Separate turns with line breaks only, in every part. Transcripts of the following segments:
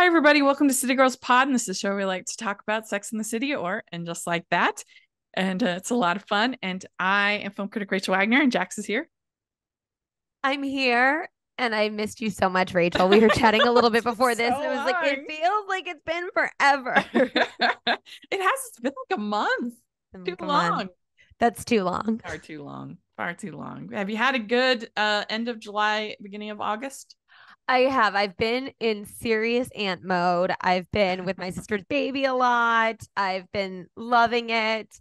Hi, everybody. Welcome to City Girls Pod. And this is a show where we like to talk about Sex in the City and just like that. And it's a lot of fun. And I am film critic Rachel Wagner, and Jax is here.
I'm here and I missed you so much, Rachel. We were chatting a little bit before
It's
this,
so
and it was like, it
long.
feels like it's been forever.
It has been like a month. Too
Come on.
long.
That's too long.
Far too long. Far too long. Have you had a good end of July, beginning of August?
I have. I've been in serious aunt mode. I've been with my sister's baby a lot. I've been loving it.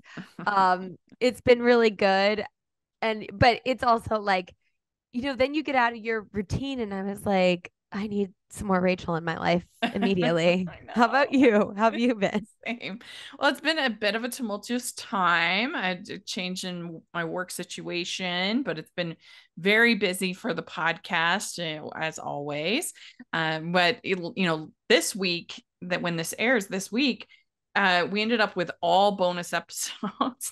It's been really good. But it's also like, then you get out of your routine, and I was like, I need some more Rachel in my life immediately.
I
How about
know.
you? How have you been?
Same. Well, it's been a bit of a tumultuous time. I had a change in my work situation, but it's been very busy for the podcast, as always. But this week, that when this airs this week, we ended up with all bonus episodes,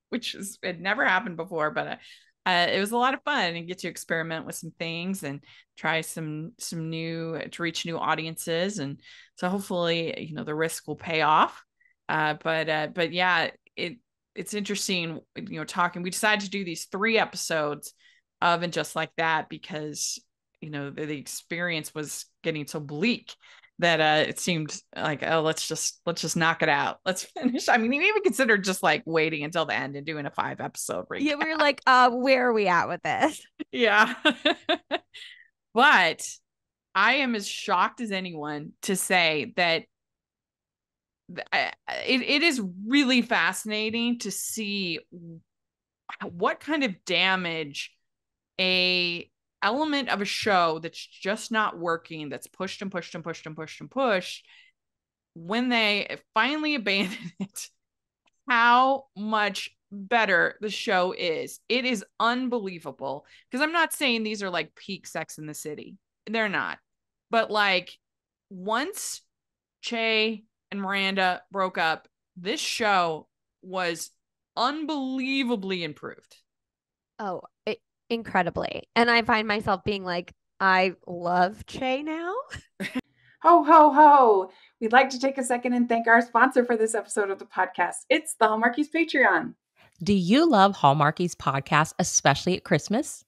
which had never happened before, but it was a lot of fun and get to experiment with some things and try some new to reach new audiences, and so hopefully the risk will pay off. But yeah, it's interesting, talking. We decided to do these 3 episodes of And Just Like That because the experience was getting so bleak that it seemed like, oh, let's just knock it out. Let's finish. I mean, we even considered just like waiting until the end and doing a 5 episode
Yeah, we
recap.
were like, where are we at with this?
Yeah. But I am as shocked as anyone to say that it is really fascinating to see what kind of damage a element of a show that's just not working, that's pushed and pushed and pushed and pushed and pushed, when they finally abandon it, how much better the show is. It is unbelievable. Because I'm not saying these are like peak Sex in the City. They're not. But like, once Che and Miranda broke up, this show was unbelievably improved.
Oh, incredibly. And I find myself being like, I love Che now.
Ho, ho, ho! We'd like to take a second and thank our sponsor for this episode of the podcast. It's the Hallmarkies Patreon.
Do you love Hallmarkies podcast, especially at Christmas?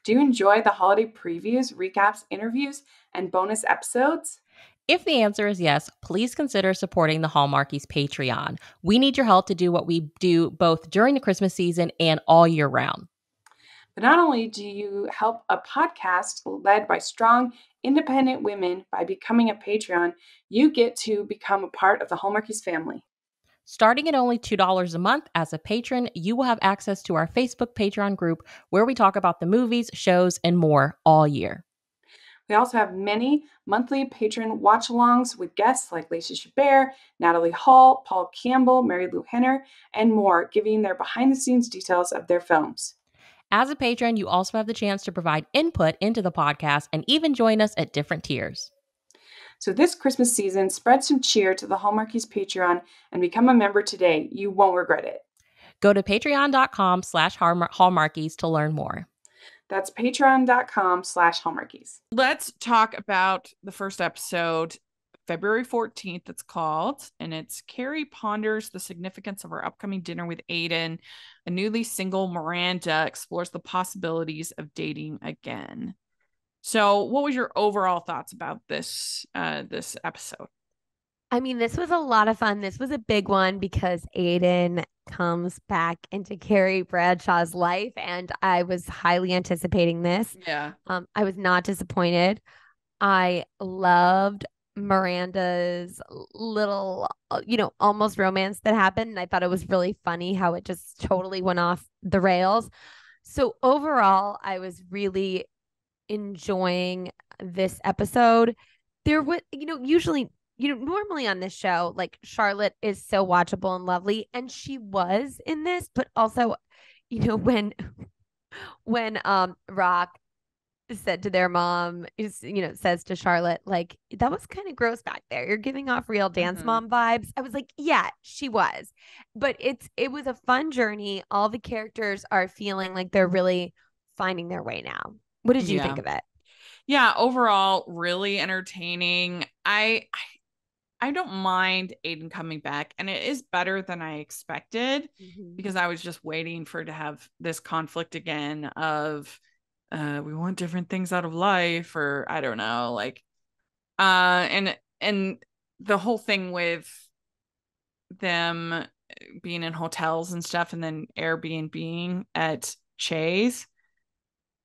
Do you enjoy the holiday previews, recaps, interviews, and bonus episodes?
If the answer is yes, please consider supporting the Hallmarkies Patreon. We need your help to do what we do both during the Christmas season and all year round.
But not only do you help a podcast led by strong, independent women by becoming a Patreon, you get to become a part of the Hallmarkies family.
Starting at only $2 a month as a patron, you will have access to our Facebook Patreon group where we talk about the movies, shows, and more all year.
We also have many monthly patron watch-alongs with guests like Lacey Chabert, Natalie Hall, Paul Campbell, Mary Lou Henner, and more, giving their behind-the-scenes details of their films.
As a patron, you also have the chance to provide input into the podcast and even join us at different tiers.
So this Christmas season, spread some cheer to the Hallmarkies Patreon and become a member today. You won't regret it.
Go to patreon.com/hallmarkies to learn more.
That's patreon.com/hallmarkies.
Let's talk about the first episode, February 14th, it's called, and it's Carrie ponders the significance of her upcoming dinner with Aidan. A newly single Miranda explores the possibilities of dating again. So, what was your overall thoughts about this episode?
I mean, this was a lot of fun. This was a big one because Aidan comes back into Carrie Bradshaw's life, and I was highly anticipating this.
Yeah.
I was not disappointed. I loved Miranda's little, almost romance that happened. And I thought it was really funny how it just totally went off the rails. So overall, I was really enjoying this episode. There would, usually, normally on this show, like Charlotte is so watchable and lovely, and she was in this, but also, when Rock said to their mom, says to Charlotte, like, that was kind of gross back there. You're giving off real dance mom vibes. I was like, yeah, she was. But it was a fun journey. All the characters are feeling like they're really finding their way now. What did you think of it?
Yeah, overall, really entertaining. I don't mind Aidan coming back, and it is better than I expected because I was just waiting for to have this conflict again of we want different things out of life, or I don't know, like and the whole thing with them being in hotels and stuff and then Airbnb at Chase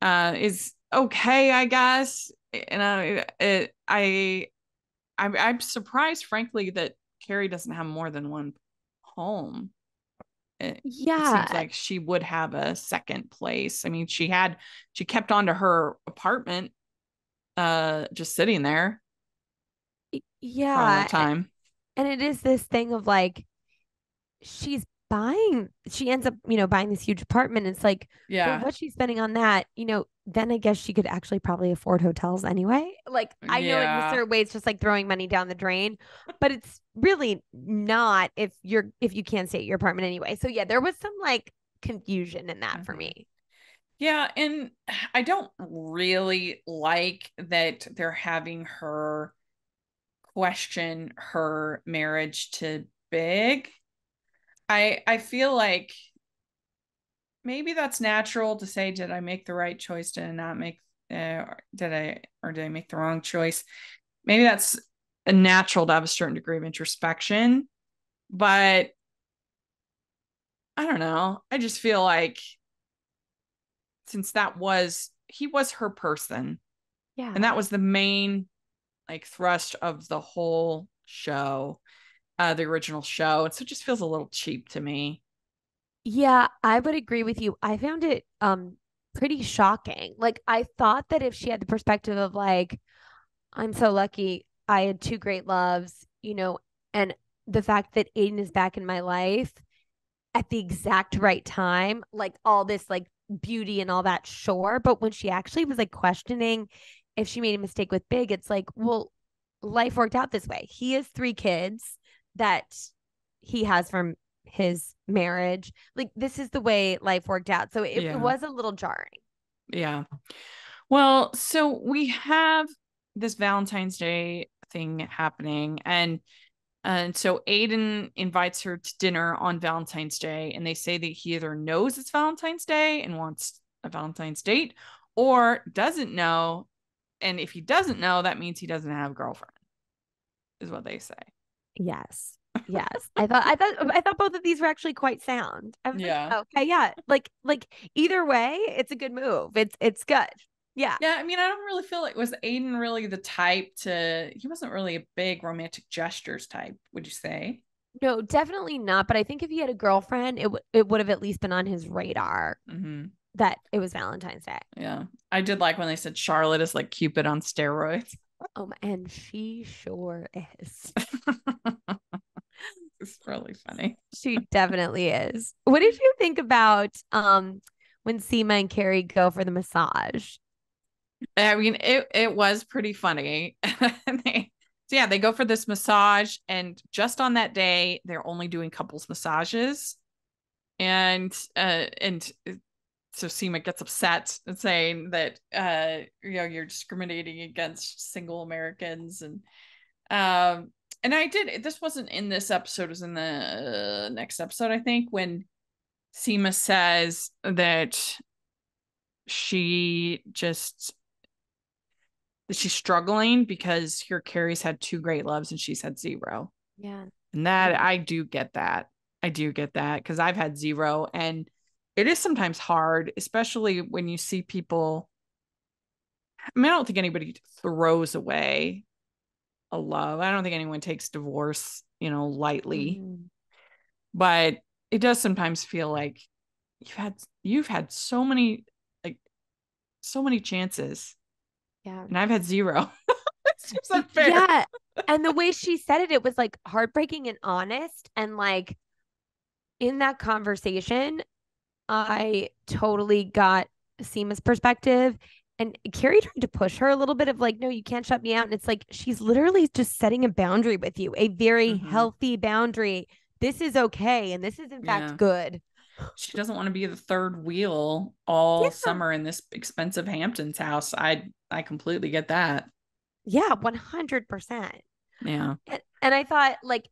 is okay, I guess. And I'm surprised, frankly, that Carrie doesn't have more than one home. It seems
Yeah.
like she would have a second place. I mean, she kept on to her apartment, just sitting there for all that
Yeah.
time.
And it is this thing of like, she ends up, buying this huge apartment. It's like, for
Yeah.
what she's spending on that, then I guess she could actually probably afford hotels anyway. Like, I know in a
Yeah.
certain way it's just like throwing money down the drain, but it's really not if you can't stay at your apartment anyway. So yeah, there was some like confusion in that for me.
Yeah, and I don't really like that they're having her question her marriage to Big. I feel like maybe that's natural to say, did I make the right choice? Did I not make did I make the wrong choice? Maybe that's a natural to have a certain degree of introspection, but I don't know. I just feel like since he was her person,
Yeah.
and that was the main like thrust of the whole show, the original show. And so it just feels a little cheap to me.
Yeah, I would agree with you. I found it pretty shocking. Like I thought that if she had the perspective of like, I'm so lucky I had two great loves, and the fact that Aiden is back in my life at the exact right time, like all this like beauty and all that, sure. But when she actually was like questioning if she made a mistake with Big, it's like, well, life worked out this way. He has three kids that he has from his marriage. Like this is the way life worked out. So it was a little jarring.
Yeah. Well, so we have this Valentine's Day thing happening, and so Aidan invites her to dinner on Valentine's Day, and they say that he either knows it's Valentine's Day and wants a Valentine's date, or doesn't know. And if he doesn't know, that means he doesn't have a girlfriend, is what they say.
Yes. Yes. I thought both of these were actually quite sound. I was
Yeah.
like, okay, yeah. Like either way, it's a good move. It's good. Yeah.
Yeah, I mean, I don't really feel like was Aidan really the type he wasn't really a big romantic gestures type, would you say?
No, definitely not. But I think if he had a girlfriend, it would have at least been on his radar that it was Valentine's Day.
Yeah. I did like when they said Charlotte is like Cupid on steroids.
And she sure is.
It's really funny.
She definitely is. What did you think about when Seema and Carrie go for the massage?
I mean, it was pretty funny. They go for this massage, and just on that day, they're only doing couples massages. And so Seema gets upset and saying that you're discriminating against single Americans, and this wasn't in this episode, it was in the next episode, I think, when Seema says that she just that she's struggling because here Carrie's had two great loves and she's had zero.
Yeah.
And that I do get that. I do get that because I've had zero, and it is sometimes hard, especially when you see people. I mean, I don't think anybody throws away a love. I don't think anyone takes divorce, lightly. But it does sometimes feel like you've had so many chances.
Yeah.
And I've had zero. It seems unfair.
Yeah. And the way she said it was like heartbreaking and honest. And like in that conversation, I totally got Seema's perspective. And Carrie tried to push her a little bit of like, no, you can't shut me out. And it's like, she's literally just setting a boundary with you, a very healthy boundary. This is okay. And this is in fact good.
she doesn't want to be the third wheel all
Yeah.
summer in this expensive Hamptons house. I completely get that.
Yeah, 100%.
Yeah.
And I thought like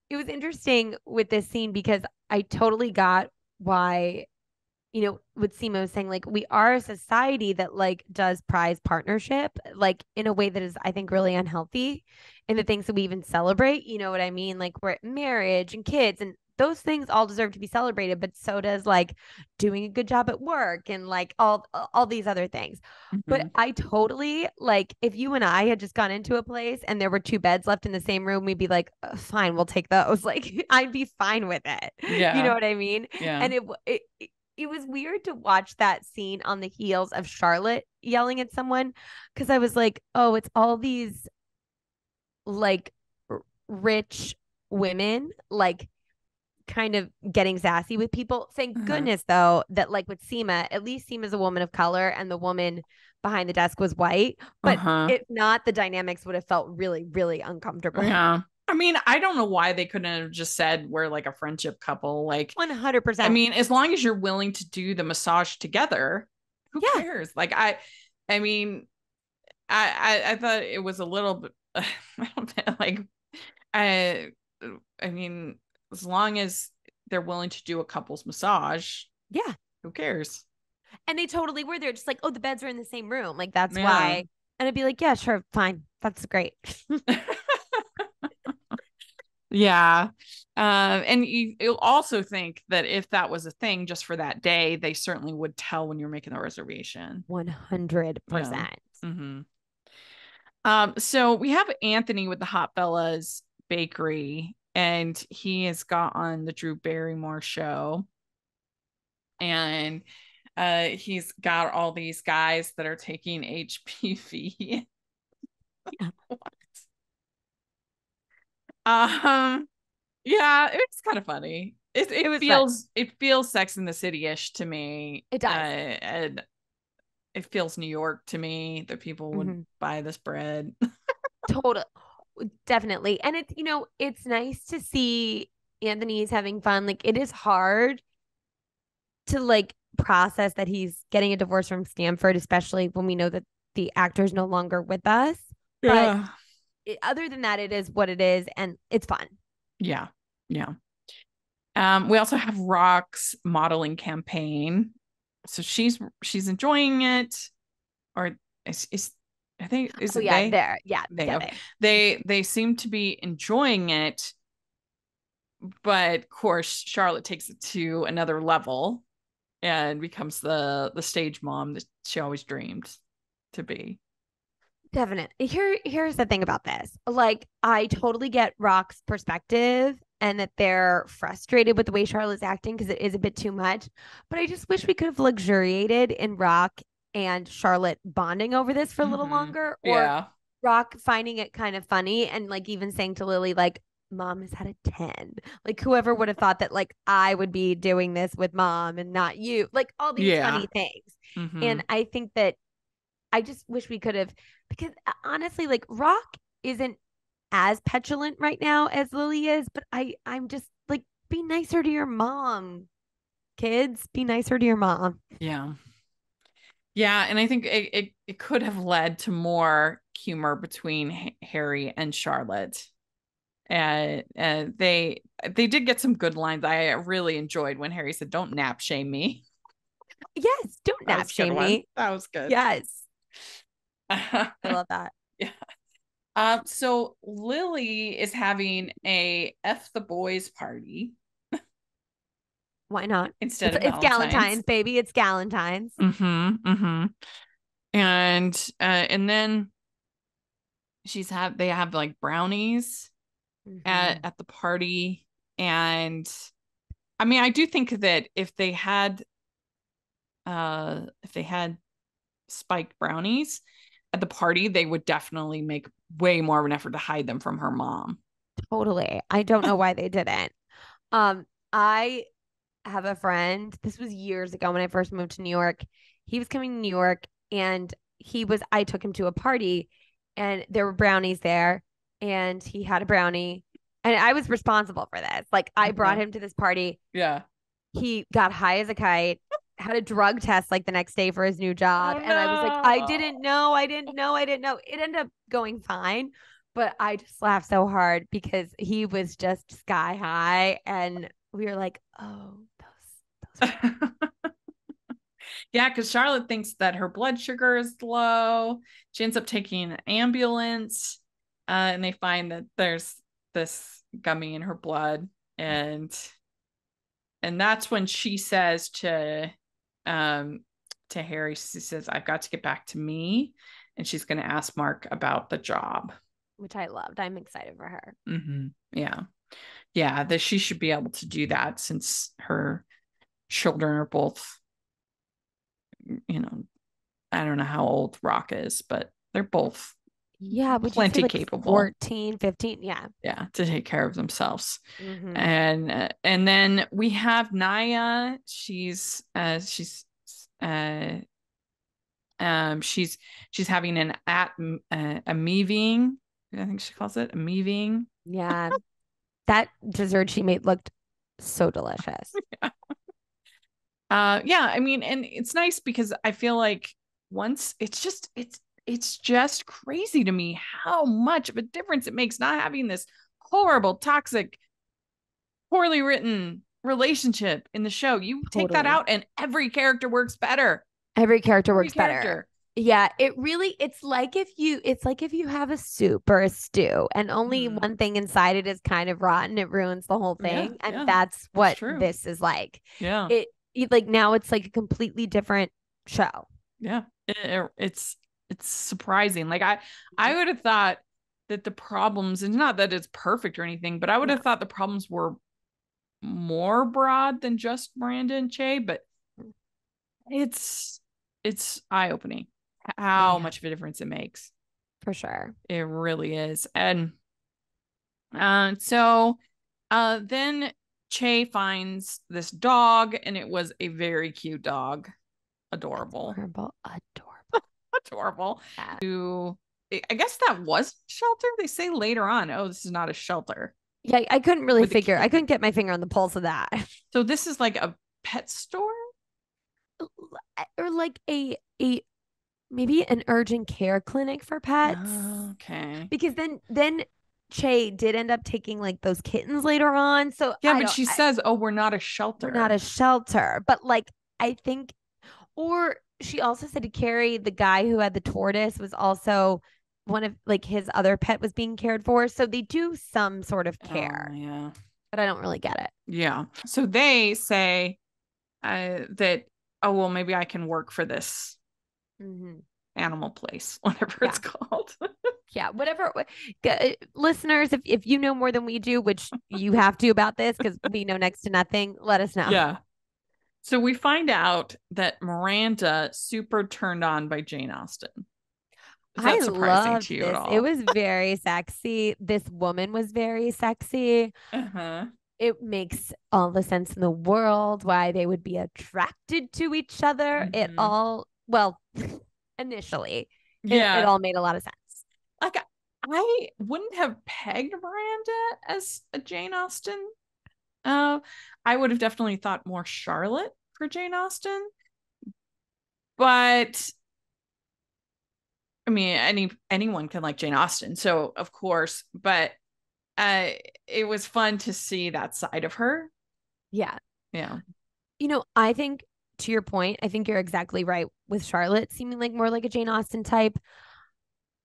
it was interesting with this scene because I totally got why, what Simo was saying, like we are a society that like does prize partnership, like in a way that is, I think, really unhealthy in the things that we even celebrate. You know what I mean? Like we're marriage and kids and those things all deserve to be celebrated, but so does like doing a good job at work and like all these other things. But I totally like if you and I had just gone into a place and there were two beds left in the same room, we'd be like, fine, we'll take those. Like I'd be fine with it.
Yeah.
You know what I mean?
Yeah.
And it was weird to watch that scene on the heels of Charlotte yelling at someone because I was like, oh, it's all these like rich women like kind of getting sassy with people. Thank goodness though that like with Seema, at least Seema's a woman of color and the woman behind the desk was white. But if not, the dynamics would have felt really, really uncomfortable.
Yeah. I mean, I don't know why they couldn't have just said we're like a friendship couple. Like
100%.
I mean, as long as you're willing to do the massage together, who cares? Like I mean, I thought it was a little bit I don't know, like I mean, as long as they're willing to do a couple's massage,
yeah,
who cares?
And they totally were. They're just like, oh, the beds are in the same room. Like that's why. And I'd be like, yeah, sure, fine, that's great.
Yeah. And you'll also think that if that was a thing just for that day, they certainly would tell when you're making the reservation.
100%.
So we have Anthony with the Hot Fellas Bakery, and he has got on the Drew Barrymore show. And he's got all these guys that are taking HPV. Yeah, it's kind of funny. It feels Sex in the City-ish to me.
It does.
And it feels New York to me that people would buy this bread.
Totally. Definitely. And it's, it's nice to see Anthony's having fun. Like it is hard to like process that he's getting a divorce from Stanford, especially when we know that the actor is no longer with us.
Yeah.
But other than that, it is what it is, and it's fun.
Yeah. Yeah. We also have Rock's modeling campaign. So she's enjoying it, or is I think is it they?
There. Yeah.
They seem to be enjoying it, but of course Charlotte takes it to another level and becomes the stage mom that she always dreamed to be.
Definitely. Here's the thing about this. Like, I totally get Rock's perspective and that they're frustrated with the way Charlotte's acting because it is a bit too much. But I just wish we could have luxuriated in Rock and Charlotte bonding over this for a little longer, or Rock finding it kind of funny and like even saying to Lily, like, Mom is at a 10. Like whoever would have thought that like I would be doing this with Mom and not you. Like all these funny things. And I think that I just wish we could have, because honestly, like Rock isn't as petulant right now as Lily is, but I'm just like, be nicer to your mom, kids. Be nicer to your mom.
Yeah. Yeah, and I think it could have led to more humor between Harry and Charlotte. And they did get some good lines. I really enjoyed when Harry said, "Don't nap shame me."
Yes, don't nap shame me.
That was good.
Yes. I love that.
Yeah. So Lily is having a F the boys party.
Why not?
It's
Galentine's, baby. It's Galentine's.
And then they have like brownies at the party. And I mean, I do think that if they had spiked brownies at the party, they would definitely make way more of an effort to hide them from her mom.
Totally. I don't know why they didn't. I have a friend. This was years ago when I first moved to New York. He was coming to New York and I took him to a party and there were brownies there and he had a brownie and I was responsible for this. Like I brought him to this party.
Yeah.
he got high as a kite, had a drug test like the next day for his new job.
Oh,
And I was like, I
no.
didn't know. It ended up going fine. But I just laughed so hard because he was just sky high. And we were like, oh, those
Yeah, because Charlotte thinks that her blood sugar is low. She ends up taking an ambulance, and they find that there's this gummy in her blood, and that's when she says to Harry, she says, "I've got to get back to me," and she's going to ask Mark about the job.
which I loved. I'm excited for her.
Mm-hmm. Yeah, that she should be able to do that since her children are both, I don't know how old Rock is, but they're both
Yeah, would you say
plenty
like
capable.
14, 15? Yeah.
Yeah, to take care of themselves.
Mm-hmm.
And then we have Naya. She's having a meeting. I think she calls it a meeting.
Yeah. That dessert she made looked so delicious.
Yeah, I mean, and it's nice because I feel like once it's just crazy to me how much of a difference it makes not having this horrible, toxic, poorly written relationship in the show. You take that
Totally.
out and every character works better.
Every character
Every
works better. Yeah, it's like if you have a soup or a stew and only one thing inside it is kind of rotten, it ruins the whole thing. And that's what this is like.
Yeah.
Like now it's like a completely different show.
Yeah. It's surprising. Like I would have thought that the problems, and not that it's perfect or anything, but I would have thought the problems were more broad than just Miranda and Che, but it's eye-opening how much of a difference it makes.
For sure.
It really is. And so then Che finds this dog, and it was a very cute dog. Adorable. Adorable. Yeah. I guess that was shelter. They say later on, oh, this is not a shelter.
Yeah, I couldn't really figure. I couldn't get my finger on the pulse of that.
So this is like a pet store?
Or like a maybe an urgent care clinic for pets.
Oh, okay.
Because then Che did end up taking like those kittens later on. So
yeah, but she says, "Oh, we're not a shelter.
We're not a shelter." But like, I think, or she also said to Carrie, the guy who had the tortoise was also one of like his other pet was being cared for. So they do some sort of care.
Oh, yeah.
But I don't really get it.
Yeah. So they say that, oh, well, maybe I can work for this animal place, whatever it's called.
Yeah, whatever. Listeners, if you know more than we do, which you have to about this because we know next to nothing, let us know.
Yeah. So we find out that Miranda super turned on by Jane Austen. Is that surprising to you at all?
It was very sexy. This woman was very sexy. It makes all the sense in the world why they would be attracted to each other. It all, well, initially, it all made a lot of sense.
Like, I wouldn't have pegged Miranda as a Jane Austen. I would have definitely thought more Charlotte for Jane Austen. But I mean, anyone can like Jane Austen, so of course. But it was fun to see that side of her.
Yeah.
Yeah.
I think to your point, I think you're exactly right with Charlotte seeming like more like a Jane Austen type.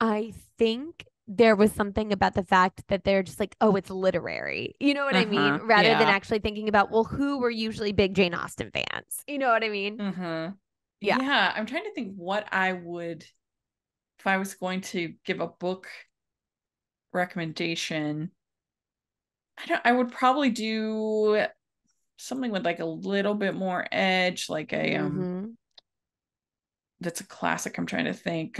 I think there was something about the fact that they're just like, oh, it's literary. You know what I mean? Rather than actually thinking about, well, who were usually big Jane Austen fans? You know what I mean?
Yeah. I'm trying to think what I would, if I was going to give a book recommendation, I would probably do something with like a little bit more edge, like a that's a classic. I'm trying to think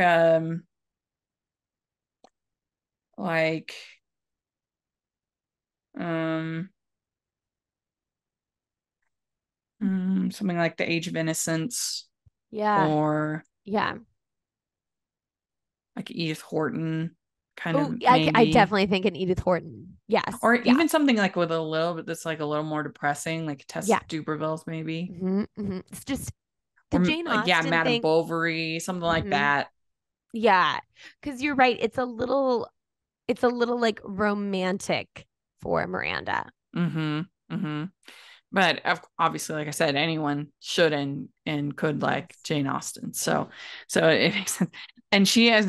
like something like The Age of Innocence.
Yeah.
Or
like
Edith Wharton. kind of
I
maybe.
definitely think an Edith Wharton. Yes.
Or
Yeah.
even something like with a little bit that's like a little more depressing, like Tess
Yeah.
Dubervilles, maybe.
It's just the
Or
Jane
like, yeah,
Austen
Madame
thing.
Bovary, something like that.
Yeah. Because you're right. It's a little like romantic for Miranda.
But obviously, like I said, anyone should and could like Jane Austen. So it makes sense. And she has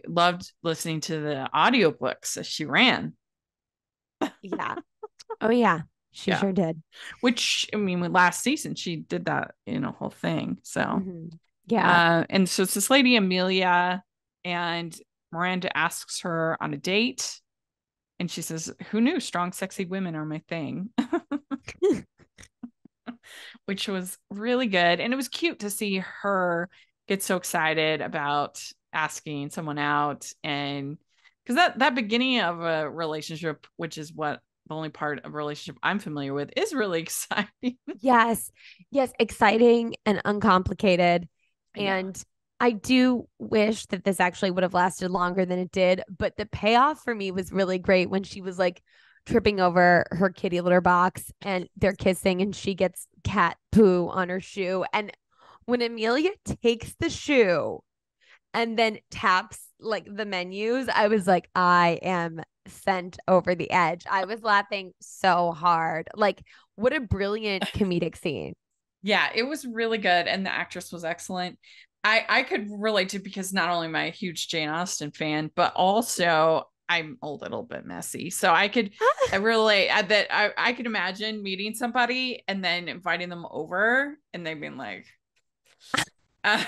loved listening to the audiobooks as she ran.
Yeah. Oh yeah. She sure did.
Which, I mean, with last season, she did that, whole thing. So,
yeah.
And so it's this lady, Amelia, and Miranda asks her on a date. And she says, who knew strong, sexy women are my thing? Which was really good. And it was cute to see her get so excited about asking someone out. And because that beginning of a relationship, which is what the only part of a relationship I'm familiar with, is really exciting.
Yes. Yes. Exciting and uncomplicated. And I do wish that this actually would have lasted longer than it did. But the payoff for me was really great when she was like tripping over her kitty litter box and they're kissing and she gets cat poo on her shoe. And when Amelia takes the shoe and then taps like the menus, I was like, I am sent over the edge. I was laughing so hard. Like, what a brilliant comedic scene.
Yeah, it was really good. And the actress was excellent. I could relate to because not only am I a huge Jane Austen fan, but also I'm a little bit messy. So I could relate that I could imagine meeting somebody and then inviting them over and they've been like, I'm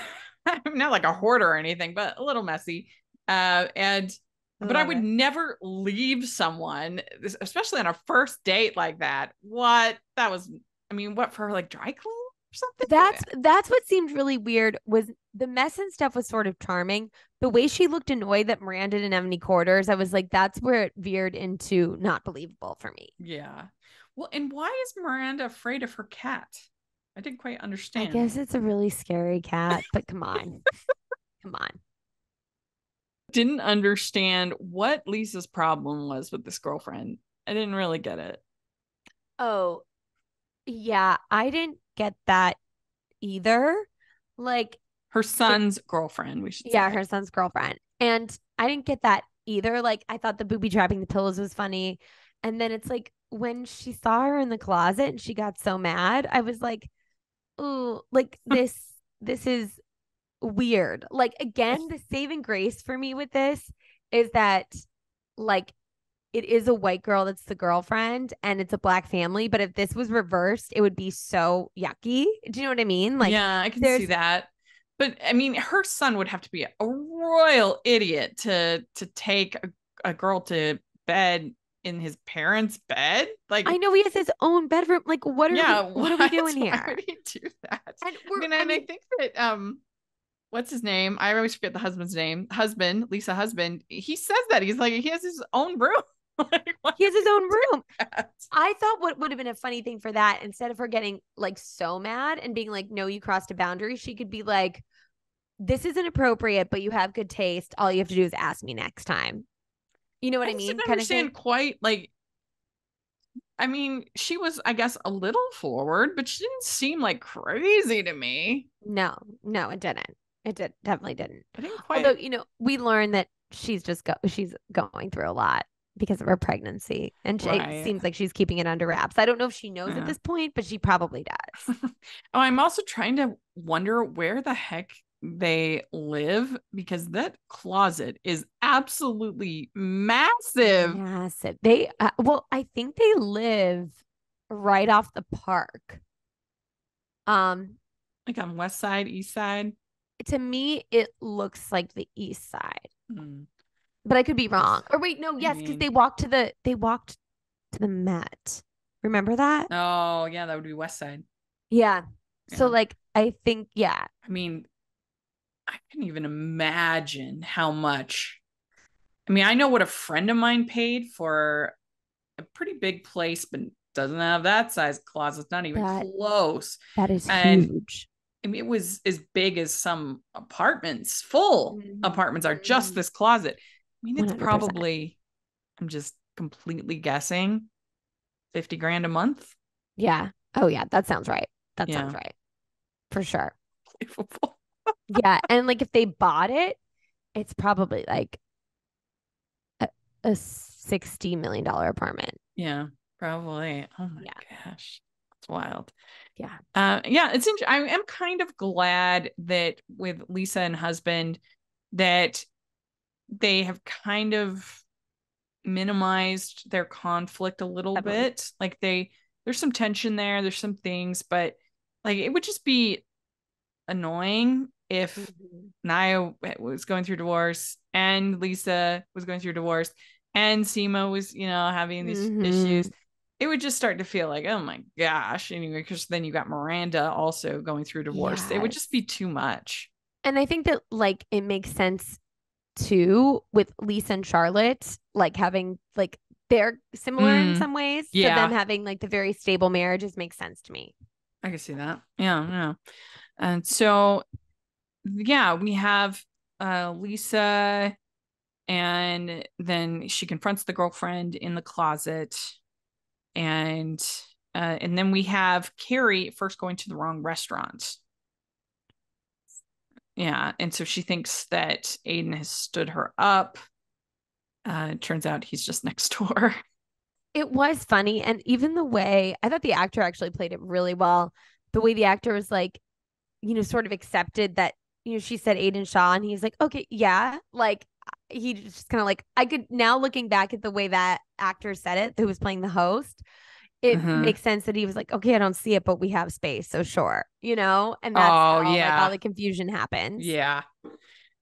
not like a hoarder or anything, but a little messy. But I would never leave someone, especially on a first date like that. What for like dry cleaning or something?
That's what seemed really weird was the mess and stuff was sort of charming. The way she looked annoyed that Miranda didn't have any quarters, I was like, that's where it veered into not believable for me.
Yeah. Well, and why is Miranda afraid of her cat? I didn't quite understand.
I guess it's a really scary cat, but come on. Come on.
Didn't understand what Lisa's problem was with this girlfriend. I didn't really get it.
Oh, yeah, I didn't get that either. Like
her son's girlfriend, we should say.
Yeah, her son's girlfriend. And I didn't get that either. Like I thought the booby trapping the pillows was funny. And then it's like when she saw her in the closet and she got so mad, I was like, "Ooh, like this is weird." Like again, the saving grace for me with this is that like it is a white girl that's the girlfriend and it's a black family, but if this was reversed, it would be so yucky. Do you know what I mean? Like
yeah, I can see that. But I mean, her son would have to be a royal idiot to take a girl to bed in his parents' bed. Like
I know he has his own bedroom. Like what are we doing here?
Why would he do that? And I think that what's his name? I always forget the husband's name. Lisa husband. He says that he's like he has his own room.
Like, he has his own room. I thought what would have been a funny thing for that, instead of her getting like so mad and being like, no, you crossed a boundary, she could be like, this isn't appropriate, but you have good taste. All you have to do is ask me next time. You know what I mean?
Didn't understand quite like. I mean, she was, I guess, a little forward, but she didn't seem like crazy to me.
No, it didn't. Definitely didn't.
I didn't quite.
Although, we learned that she's going through a lot because of her pregnancy, and it seems like she's keeping it under wraps. I don't know if she knows at this point, but she probably does.
I'm also trying to wonder where the heck they live, because that closet is absolutely massive.
They I think they live right off the park.
Like on west side, east side.
To me, it looks like the east side. But I could be wrong. Or wait, no, yes, because they walked to the Met. Remember that?
Oh, yeah, that would be west side.
Yeah. So like I think, yeah.
I mean, I couldn't even imagine how much. I mean, I know what a friend of mine paid for a pretty big place, but doesn't have that size closet. It's not even close.
That is huge.
I mean, it was as big as some apartments. Full apartments are just this closet. mean, it's
100%.
probably, I'm just completely guessing, 50 grand a month.
Yeah. Oh yeah, that sounds right. That sounds
Yeah.
right. For sure. Yeah. And like if they bought it, it's probably like a $60 million apartment.
Yeah, probably. Oh my
Yeah.
gosh. It's wild.
Yeah.
Yeah, it's I am kind of glad that with Lisa and husband that they have kind of minimized their conflict a little
Definitely.
bit. Like there's some tension there, there's some things, but like it would just be annoying if
Mhm.
Naya was going through divorce and Lisa was going through divorce and Seema was, having these issues.
Mhm.
It would just start to feel like, oh my gosh. Anyway, because then you got Miranda also going through divorce. It would just
Yes.
be too much.
And I think that like it makes sense too with Lisa and Charlotte, like having like they're similar in some ways. So them
Yeah,
having like the very stable marriages makes sense to me.
I can see that. Yeah, yeah. And so, yeah, we have Lisa, and then she confronts the girlfriend in the closet, and and then we have Carrie first going to the wrong restaurant. Yeah, and so she thinks that Aidan has stood her up. It turns out he's just next door.
It was funny. And even the way I thought the actor actually played it really well. The way the actor was like, sort of accepted that, she said Aidan Shaw and he's like, okay, yeah. Like he just kind of like, I could now looking back at the way that actor said it, who was playing the host, it
Uh-huh.
makes sense that he was like, okay, I don't see it, but we have space. So sure, and that's
Oh,
how like all
yeah.
the confusion happens.
Yeah.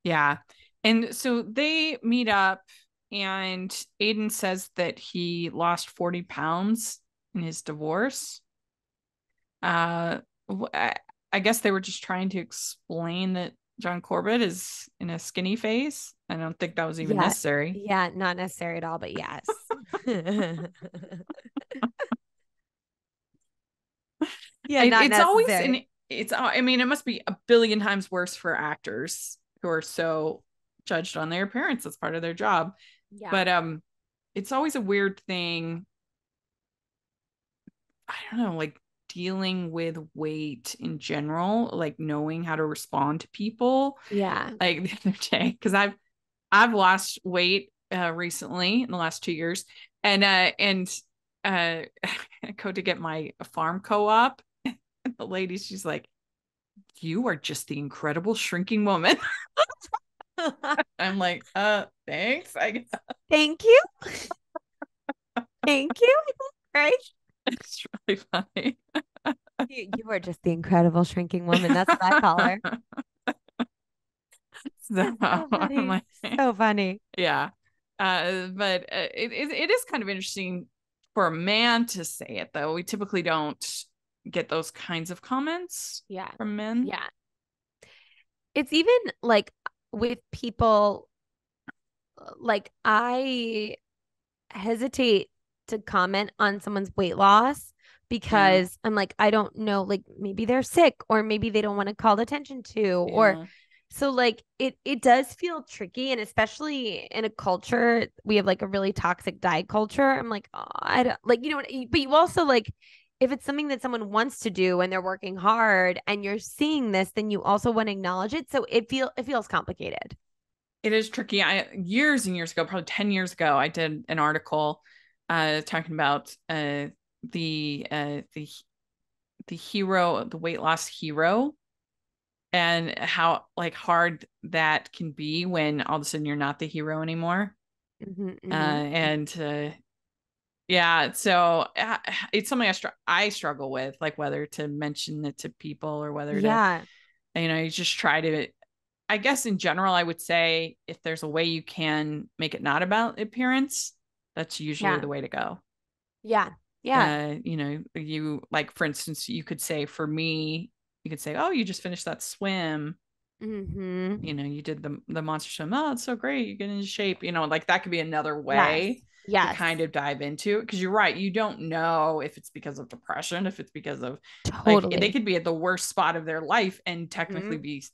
Yeah. And so they meet up, and Aidan says that he lost 40 pounds in his divorce. Uh, I guess they were just trying to explain that John Corbett is in a skinny phase. I don't think that was even
Yeah.
necessary.
Yeah. Not necessary at all, but yes. Yeah. Not
It's always
necessary.
I mean, it must be a billion times worse for actors who are so judged on their appearance. That's part of their job.
Yeah.
But it's always a weird thing. I don't know, like dealing with weight in general, like knowing how to respond to people.
Yeah.
Like the other day, because I've lost weight recently in the last 2 years, and I go to get my farm co-op, and the lady, she's like, "You are just the incredible shrinking woman." I'm like, thanks. I guess
Thank you. Thank you. Right.
it's really funny.
You are just the incredible shrinking woman. That's what I call her.
So
So
I'm
funny.
like,
So funny.
yeah. But it is kind of interesting for a man to say it, though. We typically don't get those kinds of comments
Yeah.
from men.
Yeah. It's even like with people, like I hesitate to comment on someone's weight loss
Yeah.
because I'm like, I don't know, like maybe they're sick or maybe they don't want to call attention to, or
Yeah.
so like it does feel tricky. And especially in a culture, we have like a really toxic diet culture. I'm like, oh, I don't like, but you also like, if it's something that someone wants to do and they're working hard and you're seeing this, then you also want to acknowledge it. So it feels complicated.
It is tricky. Years and years ago, probably 10 years ago, I did an article talking about the uh the the hero, the weight loss hero, and how like hard that can be when all of a sudden you're not the hero anymore.
Mm-hmm, mm-hmm.
And yeah, so it's something I struggle with, like whether to mention it to people or whether to,
Yeah.
you just try to. I guess in general, I would say if there's a way you can make it not about appearance, that's usually
Yeah.
the way to go.
Yeah. Yeah.
You like, for instance, you could say for me, you could say, oh, you just finished that swim.
Mm-hmm.
You did the monster swim. Oh, it's so great. You're getting into shape. Like that could be another
Yes.
way to
Yes.
kind of dive into it. Because you're right. You don't know if it's because of depression, if it's because of like they
Totally.
could be at the worst spot of their life and technically
Mm-hmm.
be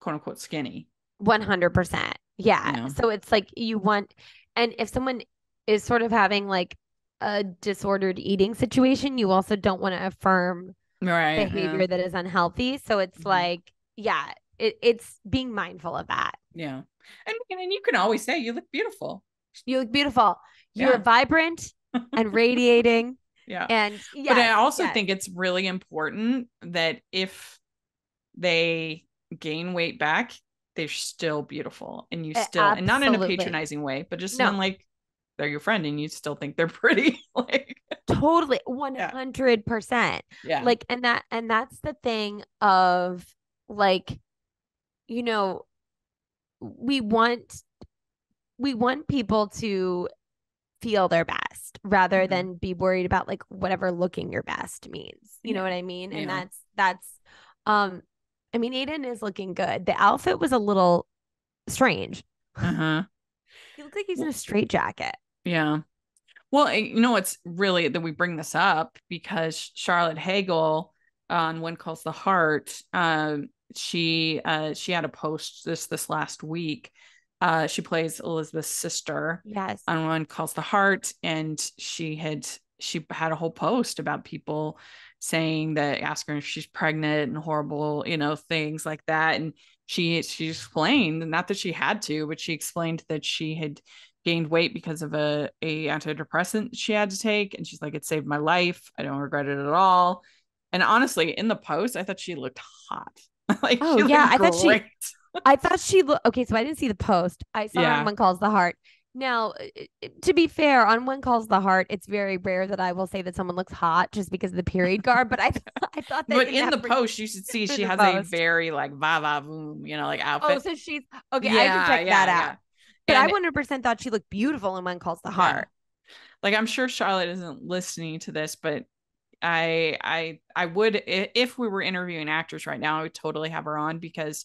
quote unquote skinny.
100%. Yeah.
Yeah.
So it's like you want, and if someone is sort of having like a disordered eating situation, you also don't want to affirm
Right.
behavior that is unhealthy. So it's like, yeah, it's being mindful of that.
Yeah. And you can always say you look beautiful.
You look beautiful. You're
Yeah.
vibrant and radiating.
Yeah.
And
But I
yes,
also
yes.
think it's really important that if they gain weight back, they're still beautiful, and you still, and not in a
Absolutely.
patronizing way, but just
No,
in like they're your friend and you still think they're pretty. Like,
totally
yeah.
100%.
Yeah.
Like, and that's the thing of like, you know, we want people to feel their best rather
Mhm.
than be worried about like whatever looking your best means. You know
Yeah.
what I mean? And
Yeah.
that's um I mean, Aidan is looking good. The outfit was a little strange.
Uh-huh.
He looks like he's in
Well,
a straitjacket.
yeah. Well, it's really that we bring this up because Charlotte Hagel on One Calls the Heart, she had a post this last week. She plays Elizabeth's sister
Yes.
on One Calls the Heart, and she had a whole post about people saying that, ask her if she's pregnant and horrible, things like that. And she explained, not that she had to, but she explained that she had gained weight because of a antidepressant she had to take, and she's like, it saved my life, I don't regret it at all. And honestly, in the post, I thought she looked hot. Like,
Oh
she
yeah,
looked great.
I thought she looked okay. So I didn't see the post. I saw her on
Yeah.
One Calls the Heart. Now, to be fair, on One Calls the Heart, it's very rare that I will say that someone looks hot just because of the period garb. But I thought that
But
in
in the
that
post, you should see
for
she
the
has a
post.
very like va va voom, like
Oh,
outfit.
so she's okay. I can
Yeah,
check that
yeah,
out.
yeah.
But I
And
100% thought she looked beautiful in One Calls the
yeah,
Heart.
like, I'm sure Charlotte isn't listening to this, but I would, if we were interviewing actors right now, I would totally have her on, because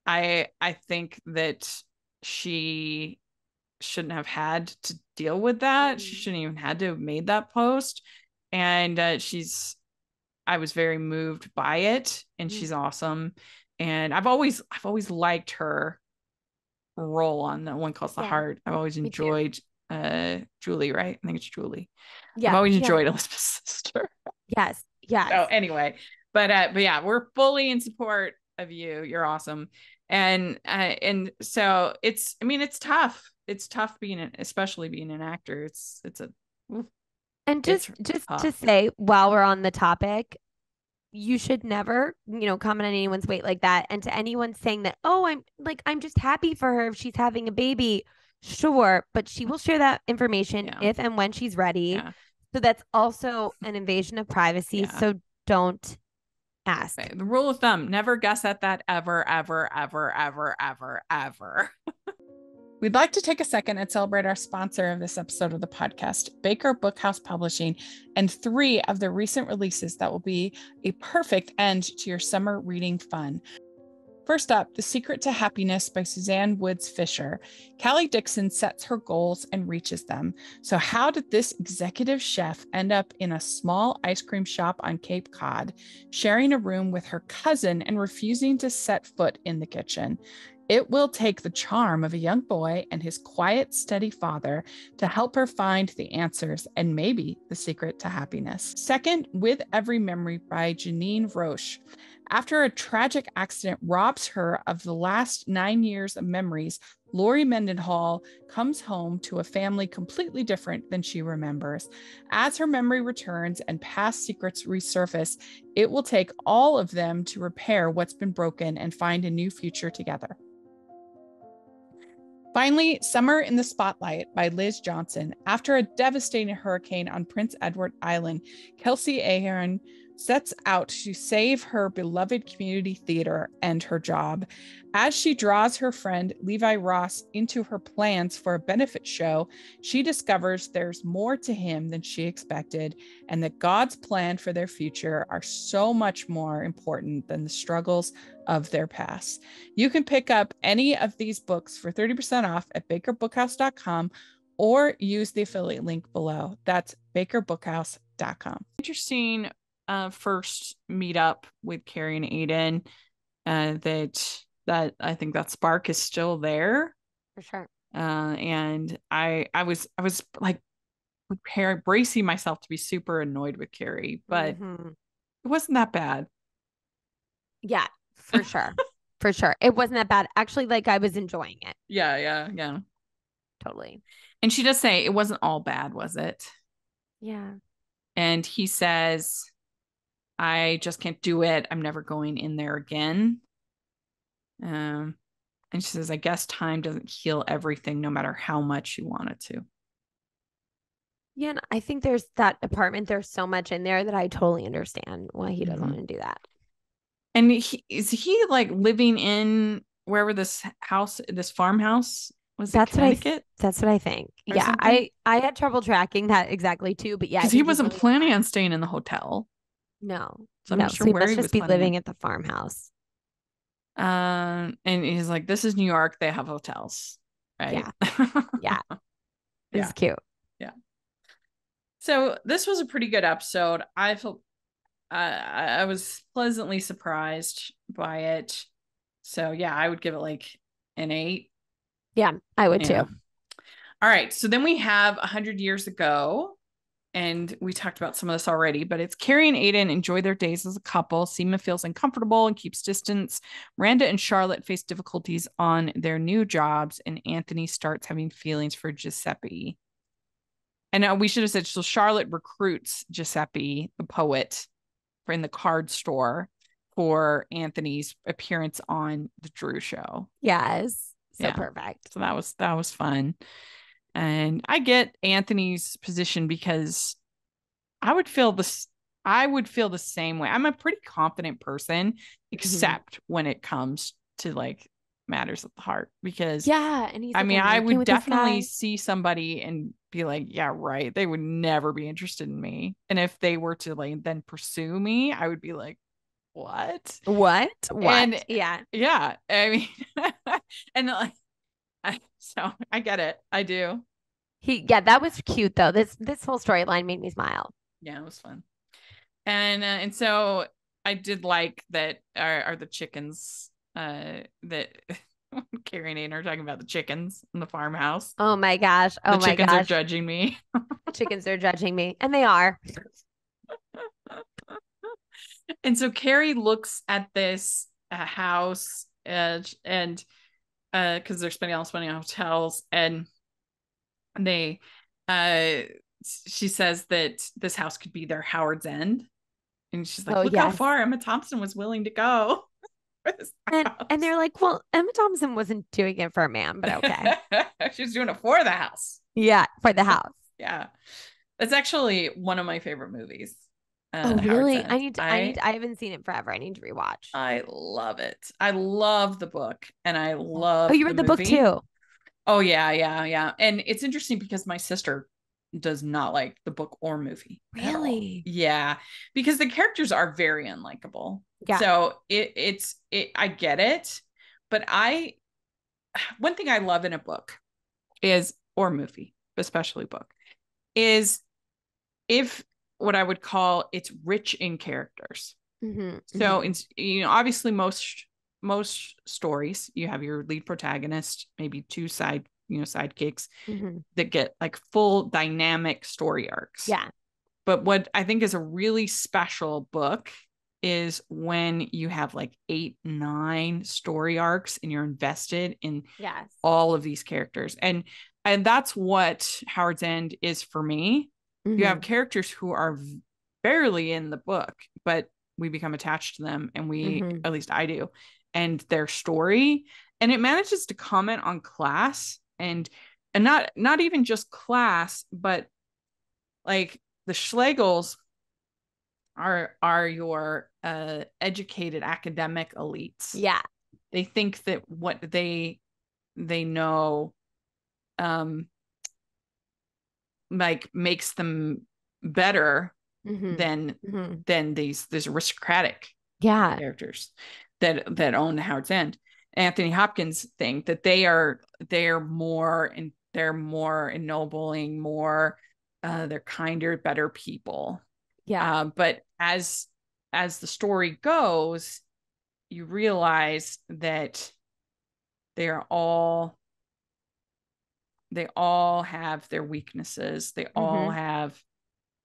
I think that she shouldn't have had to deal with that. She shouldn't even had to have made that post. And I was very moved by it, and she's awesome. And I've always liked her role on the One Calls the
Yeah,
Heart. I've always
me too.
enjoyed Julie, right? I think it's Julie. I've
Yeah,
always
yeah.
enjoyed Elizabeth's sister.
Yes,
So
yes.
anyway, but yeah, we're fully in support of you. You're awesome. And so it's, I mean, it's tough. It's tough especially being an actor. It's
And
it's
just to
tough.
say, while we're on the topic, you should never, comment on anyone's weight like that. And to anyone saying that, oh, I'm just happy for her if she's having a baby. Sure, but she will share that information
Yeah.
if and when she's ready.
Yeah.
So that's also an invasion of privacy.
Yeah.
So don't ask.
Okay. The rule of thumb, never guess at that ever, ever, ever, ever, ever, ever. We'd like to take a second and celebrate our sponsor of this episode of the podcast, Baker Bookhouse Publishing, and 3 of the recent releases that will be a perfect end to your summer reading fun. First up, The Secret to Happiness by Suzanne Woods Fisher. Callie Dixon sets her goals and reaches them. So how did this executive chef end up in a small ice cream shop on Cape Cod, sharing a room with her cousin and refusing to set foot in the kitchen? It will take the charm of a young boy and his quiet, steady father to help her find the answers and maybe the secret to happiness. Second, With Every Memory by Janine Roche. After a tragic accident robs her of the last 9 years of memories, Lori Mendenhall comes home to a family completely different than she remembers. As her memory returns and past secrets resurface, it will take all of them to repair what's been broken and find a new future together. Finally, Summer in the Spotlight by Liz Johnson. After a devastating hurricane on Prince Edward Island, Kelsey Ahern sets out to save her beloved community theater and her job. As she draws her friend Levi Ross into her plans for a benefit show, she discovers there's more to him than she expected, and that God's plan for their future are so much more important than the struggles of their past. You can pick up any of these books for 30% off at bakerbookhouse.com or use the affiliate link below. That's bakerbookhouse.com. Interesting first meetup with Carrie and Aidan, that I think that spark is still there.
For sure.
And I was like bracing myself to be super annoyed with Carrie, but it wasn't that bad.
Yeah, for sure. For sure. It wasn't that bad. Actually, like I was enjoying it.
Yeah.
Totally.
And she does say it wasn't all bad, was it?
Yeah.
And he says, I just can't do it. I'm never going in there again. And she says, I guess time doesn't heal everything, no matter how much you want it to.
Yeah, and I think there's that apartment. There's so much in there that I totally understand why he doesn't want to do that.
And is he like living in wherever this farmhouse was? It Connecticut?
That's what I think. Yeah,
something?
I had trouble tracking that exactly too, but yeah,
because he wasn't planning on staying in the hotel.
No,
so I'm not sure
so
where
he must just be living at the farmhouse.
And he's like, "This is New York; they have hotels, right?"
Yeah. It's cute.
Yeah. So this was a pretty good episode. I felt I was pleasantly surprised by it. So yeah, I would give it like an 8.
Yeah, I would too.
All right. So then we have 100 Years Ago. And we talked about some of this already, but it's Carrie and Aidan enjoy their days as a couple. Seema feels uncomfortable and keeps distance. Miranda and Charlotte face difficulties on their new jobs, and Anthony starts having feelings for Giuseppe. And we should have said, so Charlotte recruits Giuseppe, the poet, in the card store for Anthony's appearance on the Drew show.
Yes. So perfect.
So that was fun. And I get Anthony's position because I would feel the same way. I'm a pretty confident person, except when it comes to like matters of the heart. Because
and he's like,
I would definitely see somebody and be like, yeah, right. They would never be interested in me. And if they were to like then pursue me, I would be like, what?
And
yeah. I mean, and like, so I get it. I do.
That was cute though. This whole storyline made me smile.
Yeah, it was fun. And so I did like that are the chickens that Carrie and Aidan are talking about the chickens in the farmhouse.
Oh my gosh. Oh
the
my gosh.
The chickens are judging me.
The chickens are judging me. And they are.
And so Carrie looks at this house and because they're spending all this money on hotels, and they she says that this house could be their Howard's End. And she's like, look how far Emma Thompson was willing to go.
And they're like, well, Emma Thompson wasn't doing it for a man, but okay.
She was doing it for the house.
Yeah, for the house.
Yeah. That's actually one of my favorite movies.
Oh, really? I haven't seen it forever. I need to rewatch.
I love it. I love the book, and I love
you read the book too?
Oh, yeah. And it's interesting because my sister does not like the book or movie.
Really?
Yeah, because the characters are very unlikable.
Yeah.
So I get it, but one thing I love in a book is, or movie, especially book, is if what I would call it's rich in characters. So obviously most stories you have your lead protagonist, maybe 2 sidekicks that get like full dynamic story arcs.
Yeah.
But what I think is a really special book is when you have like 8, 9 story arcs and you're invested in all of these characters. And that's what Howard's End is for me. You have characters who are barely in the book, but we become attached to them, and at least I do, and their story. And it manages to comment on class and not even just class, but like the Schlegels are your educated academic elites.
Yeah.
They think that what they know like makes them better than these aristocratic characters that own the Howard's End. Anthony Hopkins think that they're more ennobling, more they're kinder, better people.
Yeah.
But as the story goes, you realize that they are all they all have their weaknesses. They all have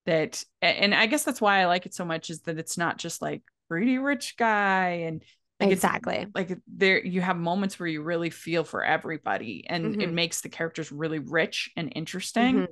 that. And I guess that's why I like it so much, is that it's not just like pretty rich guy and like
exactly.
it's like there you have moments where you really feel for everybody, and it makes the characters really rich and interesting.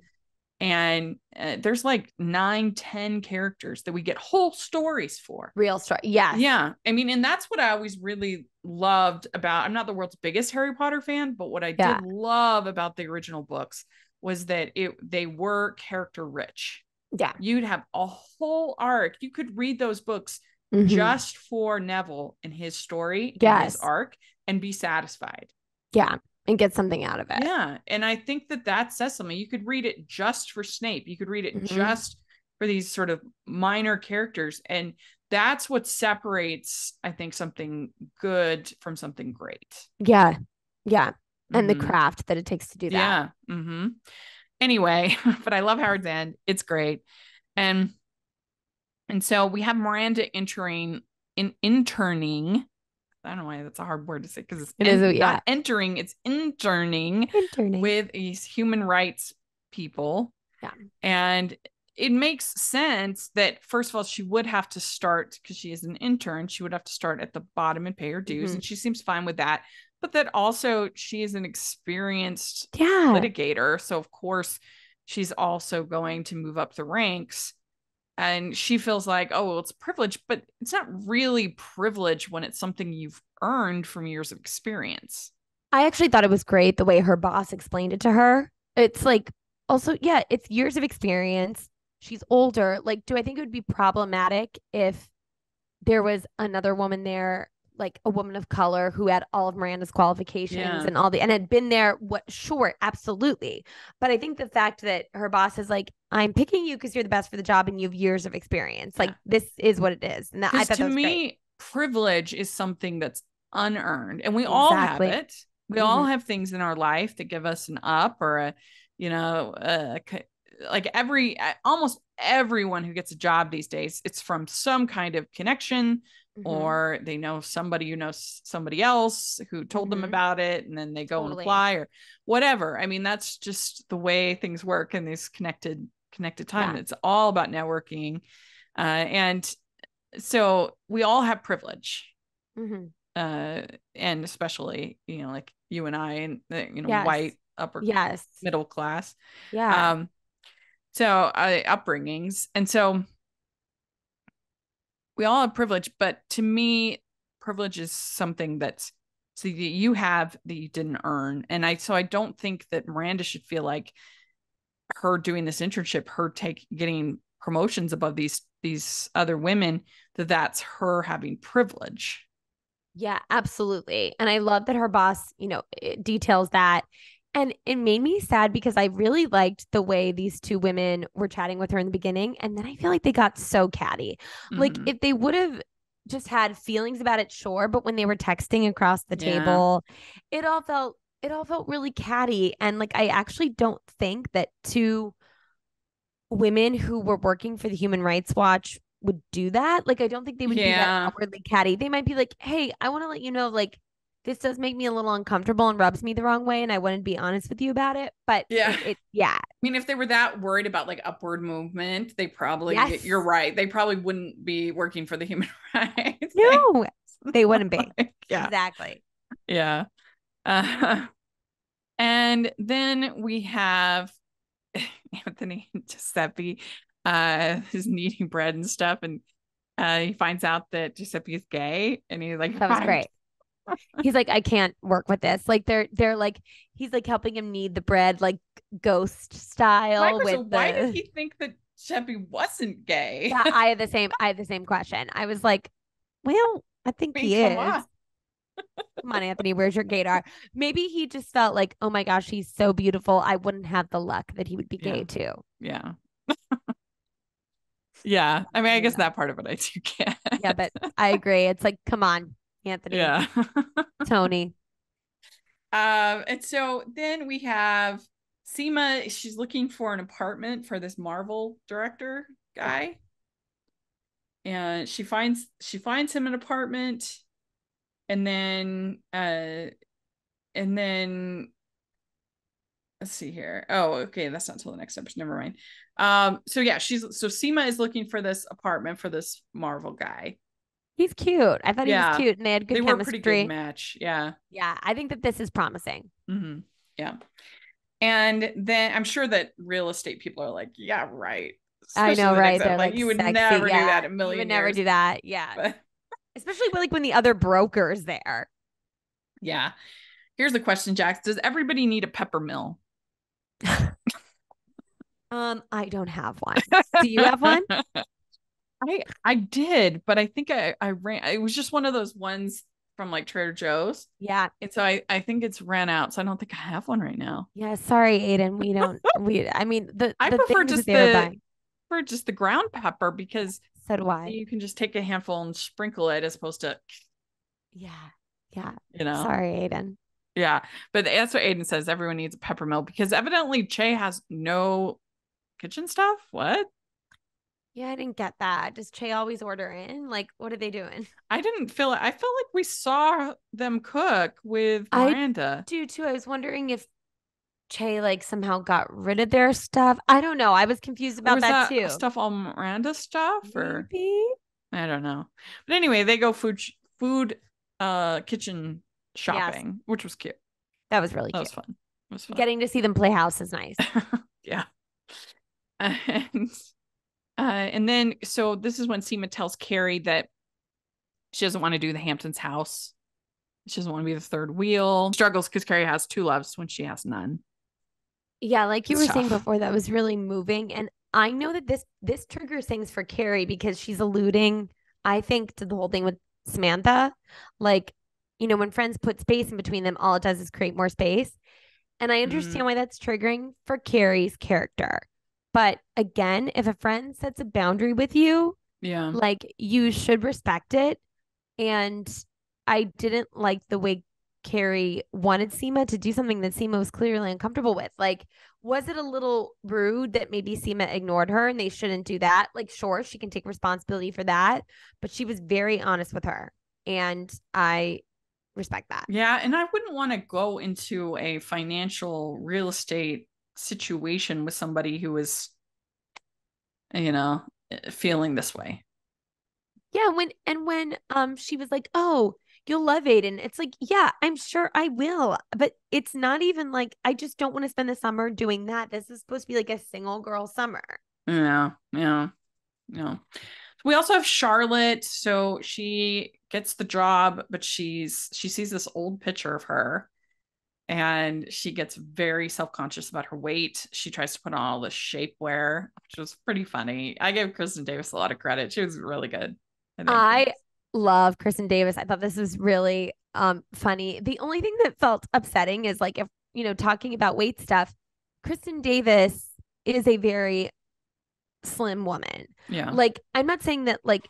And there's like 9-10 characters that we get whole stories for.
Real story. Yes.
Yeah. I mean, and that's what I always really loved about, I'm not the world's biggest Harry Potter fan, but what I did love about the original books was that they were character rich.
Yeah.
You'd have a whole arc. You could read those books just for Neville and his story and his arc and be satisfied.
Yeah. And get something out of it.
Yeah. And I think that says something. You could read it just for Snape. You could read it just for these sort of minor characters. And that's what separates, I think, something good from something great.
Yeah. Yeah. And the craft that it takes to do that.
Yeah. Anyway, but I love Howard's End. It's great. And so we have Miranda interning. I don't know why that's a hard word to say, because it's not entering, it's interning with these human rights people.
Yeah.
And it makes sense that, first of all, she would have to start, because she is an intern, she would have to start at the bottom and pay her dues. And she seems fine with that. But that also, she is an experienced litigator. So, of course, she's also going to move up the ranks. And she feels like, oh, well, it's privilege, but it's not really privilege when it's something you've earned from years of experience.
I actually thought it was great the way her boss explained it to her. It's like, also, yeah, it's years of experience. She's older. Like, do I think it would be problematic if there was another woman there, like a woman of color who had all of Miranda's qualifications and and had been there? Sure, absolutely. But I think the fact that her boss is like, I'm picking you because you're the best for the job and you have years of experience. Like, this is what it is. And I thought that was great.
Privilege is something that's unearned, and we all have it. We all have things in our life that give us an up or like almost everyone who gets a job these days, it's from some kind of connection, or they know somebody who knows somebody else who told them about it, and then they go and apply or whatever. I mean, that's just the way things work in this connected time. It's all about networking. And so we all have privilege. And especially, like you and I, and white upper middle class. So upbringings. And so we all have privilege, but to me, privilege is something that you have that you didn't earn. And I don't think that Miranda should feel like her doing this internship, her getting promotions above these other women, that's her having privilege.
Yeah, absolutely. And I love that her boss, details that. And it made me sad because I really liked the way these two women were chatting with her in the beginning. And then I feel like they got so catty. Like, if they would have just had feelings about it, sure. But when they were texting across the table, it all felt really catty. And like, I actually don't think that two women who were working for the Human Rights Watch would do that. Like, I don't think they would be that awkwardly catty. They might be like, hey, I want to let you know, like, this does make me a little uncomfortable and rubs me the wrong way, and I wanted to be honest with you about it. But I
mean, if they were that worried about like upward movement, they probably, you're right, they probably wouldn't be working for the Human Rights.
No, they wouldn't be.
Exactly. Yeah. And then we have Anthony and Giuseppe is kneading bread and stuff, and he finds out that Giuseppe is gay, and he's like,
that was great. He's like, I can't work with this. Like, they're like, he's like helping him knead the bread, like ghost style.
Why did he think that Giuseppe wasn't gay?
Yeah, I had the same question. I was like, well, I think he is. Come on, Anthony, where's your gaydar? Maybe he just felt like, oh my gosh, he's so beautiful. I wouldn't have the luck that he would be gay too.
Yeah. Yeah. I mean, I guess that part of it I do get.
Yeah, but I agree. It's like, come on, Anthony.
Yeah.
Tony.
And so then we have Seema. She's looking for an apartment for this Marvel director guy. And she finds him an apartment. And then let's see here. Oh, okay, that's not until the next episode. Never mind. So yeah, Seema is looking for this apartment for this Marvel guy.
He's cute. I thought he was
Yeah.
cute and they had good
They were a pretty good
chemistry.
match. Yeah.
Yeah, I think that this is promising.
Mm-hmm. Yeah. And then I'm sure that real estate people are like, yeah, right.
I know, right? They're
like
like
you would
sexy.
never do that in a
You
million
would never
years.
do that. Yeah.
But
Especially like when the other broker's there.
yeah. Here's the question, Jax. Does everybody need a pepper mill?
I don't have one. Do you have one?
I did, but I think I ran. It was just one of those ones from like Trader Joe's.
Yeah.
And so I think it's ran out. So I don't think I have one right now.
Yeah. Sorry, Aidan. I mean,
I
the
prefer
things
just
that they were buying.
the ground pepper because
So do I.
you can just take a handful and sprinkle it as opposed to,
Yeah. Yeah.
you know.
Sorry, Aidan.
Yeah. But that's what Aidan says. Everyone needs a pepper mill because evidently Che has no kitchen stuff. What?
Yeah, I didn't get that. Does Che always order in? Like, what are they doing?
I didn't feel it. I felt like we saw them cook with Miranda.
Do too. I was wondering if Che like somehow got rid of their stuff. I don't know. I was confused about that too.
Stuff all Miranda stuff or
maybe?
I don't know. But anyway, they go kitchen shopping, which was cute.
That was really cute.
That was fun. It was fun.
Getting to see them play house is nice.
Yeah. And then so this is when Seema tells Carrie that she doesn't want to do the Hamptons house. She doesn't want to be the third wheel. Struggles because Carrie has two loves when she has none.
Yeah, like you were saying
tough.
before, that was really moving. And I know that this triggers things for Carrie because she's alluding, I think, to the whole thing with Samantha. Like, when friends put space in between them, all it does is create more space. And I understand why that's triggering for Carrie's character. But again, if a friend sets a boundary with you,
yeah,
like you should respect it. And I didn't like the way Carrie wanted Seema to do something that Seema was clearly uncomfortable with. Like, was it a little rude that maybe Seema ignored her and they shouldn't do that? Like, sure, she can take responsibility for that, but she was very honest with her. And I respect that.
Yeah. And I wouldn't want to go into a financial real estate situation with somebody who is, feeling this way.
Yeah. When she was like, oh, you'll love Aidan. It's like, yeah, I'm sure I will. But it's not even like, I just don't want to spend the summer doing that. This is supposed to be like a single girl summer.
Yeah. We also have Charlotte. So she gets the job, but she sees this old picture of her and she gets very self-conscious about her weight. She tries to put on all this shapewear, which was pretty funny. I give Kristen Davis a lot of credit. She was really good.
I love Kristen Davis. I thought this was really funny. The only thing that felt upsetting is like, if talking about weight stuff, Kristen Davis is a very slim woman.
Yeah.
Like, I'm not saying that like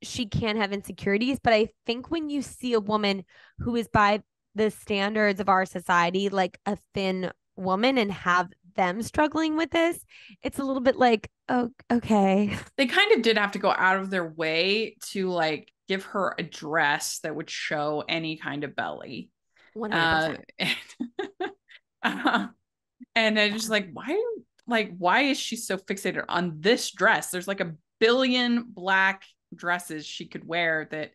she can't have insecurities, but I think when you see a woman who is by the standards of our society, like a thin woman, and have them struggling with this, it's a little bit like, oh, okay.
They kind of did have to go out of their way to like give her a dress that would show any kind of belly.
100%.
And I just like, why is she so fixated on this dress? There's like a billion black dresses she could wear that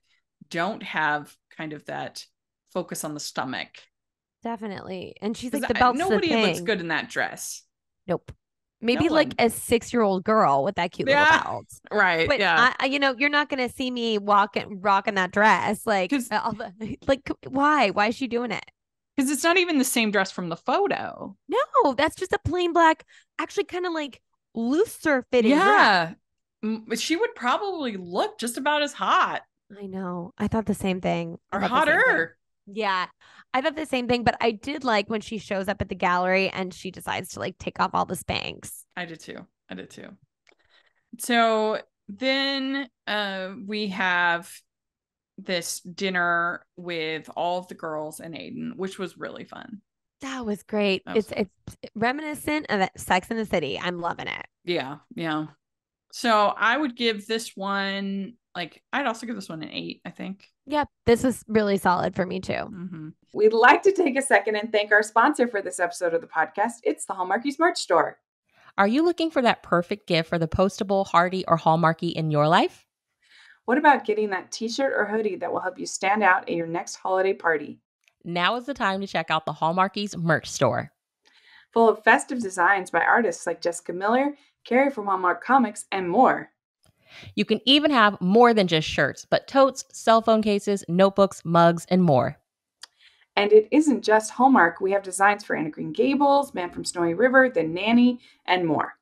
don't have kind of that focus on the stomach.
Definitely. And she's like, the belt's
nobody
the thing.
looks good in that dress.
Nope. Maybe like a 6-year-old girl with that cute little belt.
Right.
But
yeah.
You're not going to see me rocking that dress. Like, why? Why is she doing it?
Because it's not even the same dress from the photo.
No, that's just a plain black, actually kind of like looser fitting
dress. She would probably look just about as hot.
I know. I thought the same thing.
Or hotter.
Yeah. I thought the same thing, but I did like when she shows up at the gallery and she decides to like take off all the Spanx.
I did too. So then we have this dinner with all of the girls and Aidan, which was really fun.
That was great. It's reminiscent of Sex in the City. I'm loving it.
Yeah. So I would give this one like, I'd also give this one an 8, I think.
Yep. This was really solid for me too.
Mm-hmm.
We'd like to take a second and thank our sponsor for this episode of the podcast. It's the Hallmarkies merch store.
Are you looking for that perfect gift for the postable, Hardy, or Hallmarky in your life?
What about getting that t-shirt or hoodie that will help you stand out at your next holiday party?
Now is the time to check out the Hallmarkies merch store.
Full of festive designs by artists like Jessica Miller, Carrie from Hallmark Comics, and more.
You can even have more than just shirts, but totes, cell phone cases, notebooks, mugs, and more.
And it isn't just Hallmark. We have designs for Anna Green Gables, Man from Snowy River, The Nanny, and more.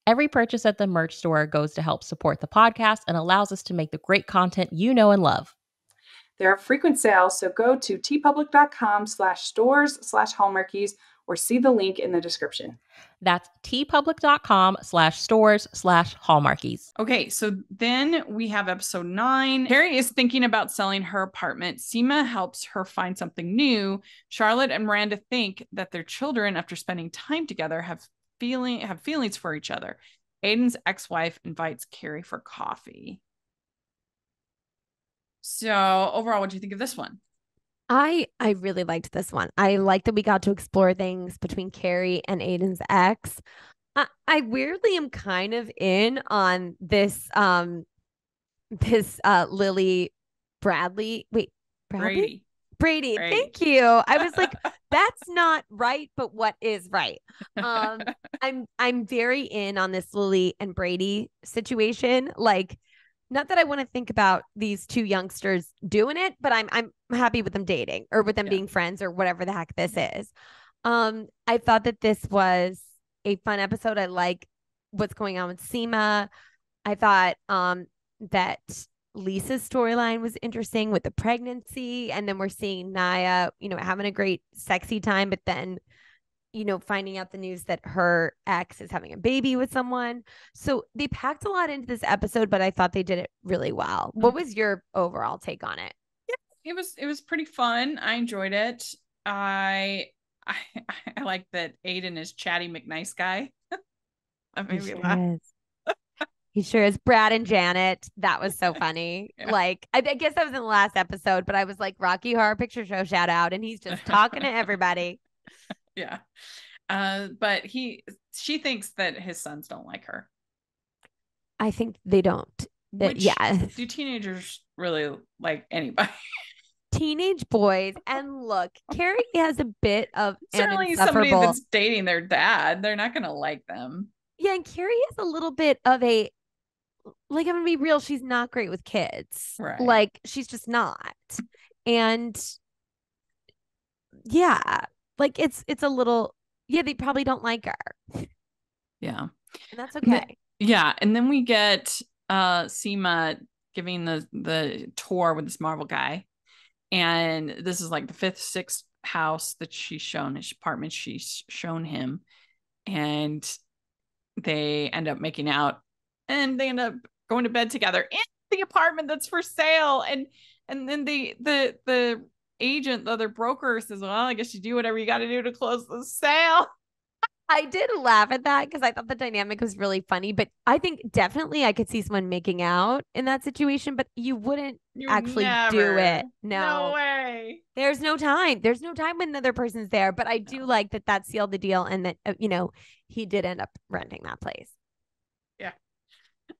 Every purchase at the merch store goes to help support the podcast and allows us to make the great content you know and love.
There are frequent sales, so go to tpublic.com/stores/Hallmarkies or see the link in the description.
That's tpublic.com/stores/Hallmarkies.
Okay, so then we have episode 9. Carrie is thinking about selling her apartment. Seema helps her find something new. Charlotte and Miranda think that their children, after spending time together, have feelings for each other. Aidan's ex-wife invites Carrie for coffee. So overall, what do you think of this one?
I really liked this one. I like that we got to explore things between Carrie and Aidan's ex. I weirdly am kind of in on this Lily Bradley. Wait, Bradley? Brady. Thank you. I was like, that's not right, but what is right? I'm very in on this Lily and Brady situation. Like, not that I want to think about these two youngsters doing it, but I'm happy with them dating or with them being friends or whatever the heck this is. I thought that this was a fun episode. I like what's going on with Seema. I thought that Lisa's storyline was interesting with the pregnancy, and then we're seeing Naya, having a great sexy time, but then finding out the news that her ex is having a baby with someone. So they packed a lot into this episode, but I thought they did it really well. What was your overall take on it?
Yeah, it was pretty fun. I enjoyed it. I like that Aidan is chatty McNice guy. That made me laugh.
He sure is. Brad and Janet. That was so funny.
Yeah.
Like, I guess that was in the last episode, but I was like, Rocky Horror Picture Show shout out, and he's just talking to everybody.
Yeah. But she thinks that his sons don't like her.
I think they don't.
Do teenagers really like anybody?
Teenage boys. And look, Carrie has a bit of
certainly somebody that's dating their dad. They're not going to like them.
Yeah. And Carrie has a little bit of a, like, I'm going to be real. She's not great with kids.
Right.
Like, she's just not. And yeah, like it's a little, they probably don't like her.
Yeah.
And that's okay.
Yeah. And then we get Seema giving the tour with this Marvel guy. And this is like the 5th, 6th house that apartment she's shown him. And they end up making out and they end up going to bed together in the apartment that's for sale. And then the agent, the other broker, says, well, I guess you do whatever you got to do to close the sale.
I did laugh at that because I thought the dynamic was really funny, but I think definitely I could see someone making out in that situation, but you wouldn't actually do it.
No way.
There's no time. There's no time when the other person's there, but I do like that sealed the deal and that, he did end up renting that place.
Yeah.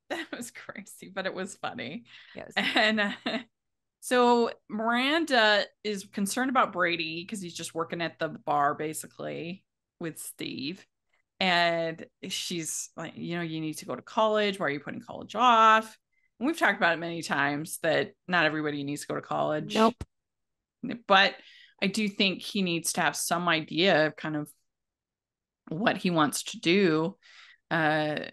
That was crazy, but it was funny.
Yes.
And so Miranda is concerned about Brady because he's just working at the bar basically with Steve. And she's like, you need to go to college. Why are you putting college off? And we've talked about it many times that not everybody needs to go to college.
Nope.
But I do think he needs to have some idea of kind of what he wants to do a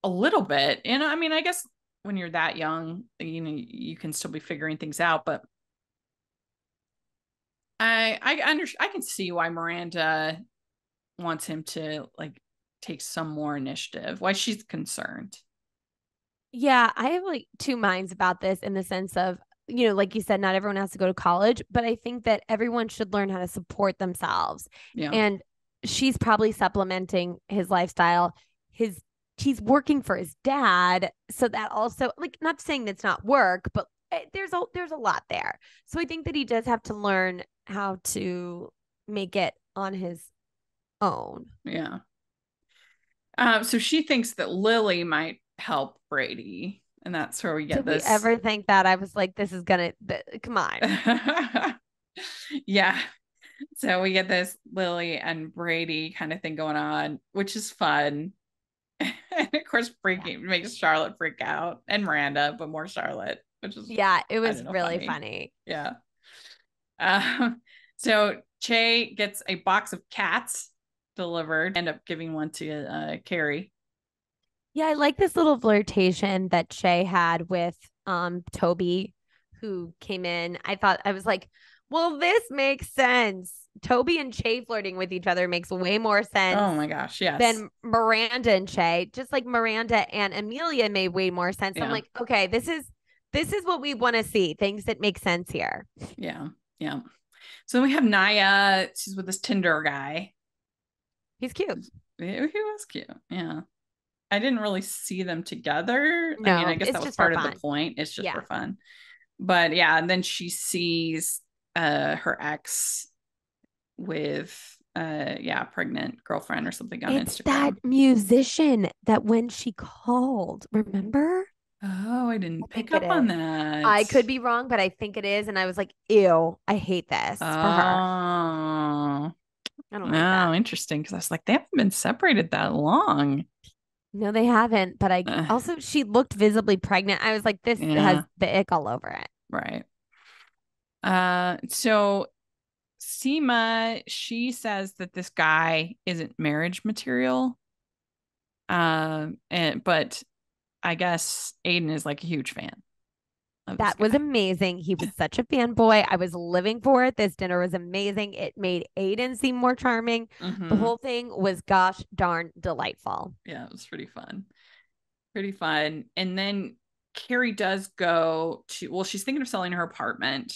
little bit. And I mean, I guess when you're that young, you can still be figuring things out, but I can see why Miranda wants him to like take some more initiative, why she's concerned.
Yeah, I have like two minds about this in the sense of, like you said, not everyone has to go to college, but I think that everyone should learn how to support themselves.
Yeah.
And she's probably supplementing his lifestyle. His he's working for his dad. So that also, like, not saying that's not work, but there's a lot there. So I think that he does have to learn how to make it on his own.
Yeah. So she thinks that Lily might help Brady, and that's where we get
Did
this.
we ever think that? I was like, this is gonna come on.
Yeah. So we get this Lily and Brady kind of thing going on, which is fun. And of course, makes Charlotte freak out, and Miranda, but more Charlotte, which is
it was really funny.
Yeah. So Che gets a box of cats delivered, end up giving one to Carrie.
Yeah, I like this little flirtation that Che had with Toby, who came in. I was like, well, this makes sense. Toby and Che flirting with each other makes way more sense.
Oh my gosh, yes.
Than Miranda and Che. Just like Miranda and Amelia made way more sense. Yeah. I'm like, okay, this is what we want to see. Things that make sense here.
Yeah. Yeah. So then we have Naya. She's with this Tinder guy.
He's cute.
He was cute. Yeah. I didn't really see them together.
No,
I mean, I guess that was part of the point. It's just for fun. But yeah, and then she sees her ex with pregnant girlfriend or something on Instagram.
That musician that when she called, remember?
Oh, I didn't pick up on that.
I could be wrong, but I think it is. And I was like, ew, I hate this for her.
I
don't like that.
Oh, interesting. Because I was like, they haven't been separated that long.
No, they haven't. But also, she looked visibly pregnant. I was like, this has the ick all over it.
Right. So Seema, she says that this guy isn't marriage material. But I guess Aidan is like a huge fan.
That was amazing. He was such a fanboy. I was living for it. This dinner was amazing. It made Aidan seem more charming. Mm-hmm. The whole thing was gosh darn delightful.
Yeah, it was pretty fun. Pretty fun. And then Carrie does go to, she's thinking of selling her apartment.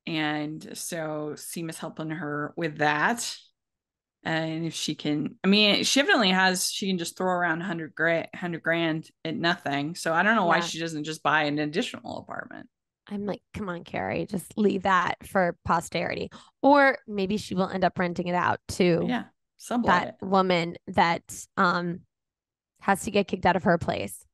And so Seema's helping her with that. And if she can, I mean, she evidently she can just throw around 100 grand at nothing. So I don't know why she doesn't just buy an additional apartment.
I'm like, come on, Carrie, just leave that for posterity. Or maybe she will end up renting it out to that woman that has to get kicked out of her place.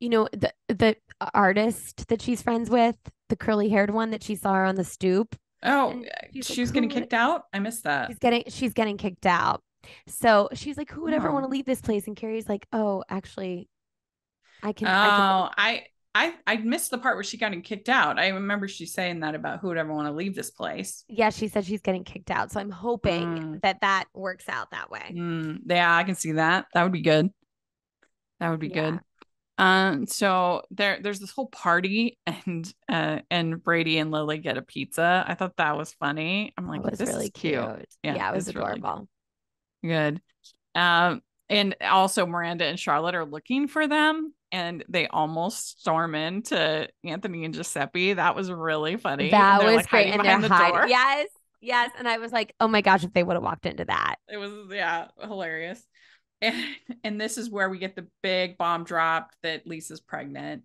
You know, the artist that she's friends with, the curly haired one that she saw her on the stoop.
Oh, she's getting kicked out? I missed that.
She's getting kicked out. So she's like, who would ever want to leave this place? And Carrie's like, oh, actually, I can.
I missed the part where she got kicked out. I remember she saying that about who would ever want to leave this place.
Yeah, she said she's getting kicked out. So I'm hoping that works out that way.
Yeah, I can see that. That would be good. That would be good. So there's this whole party and Brady and Lily get a pizza. I thought that was funny. I'm like, this really is cute.
Yeah, it was adorable.
Really good. And also Miranda and Charlotte are looking for them and they almost storm into Anthony and Giuseppe. That was really funny.
That was great. And they're hiding. Yes. And I was like, oh my gosh, if they would have walked into that.
It was, hilarious. And this is where we get the big bomb dropped that Lisa's pregnant.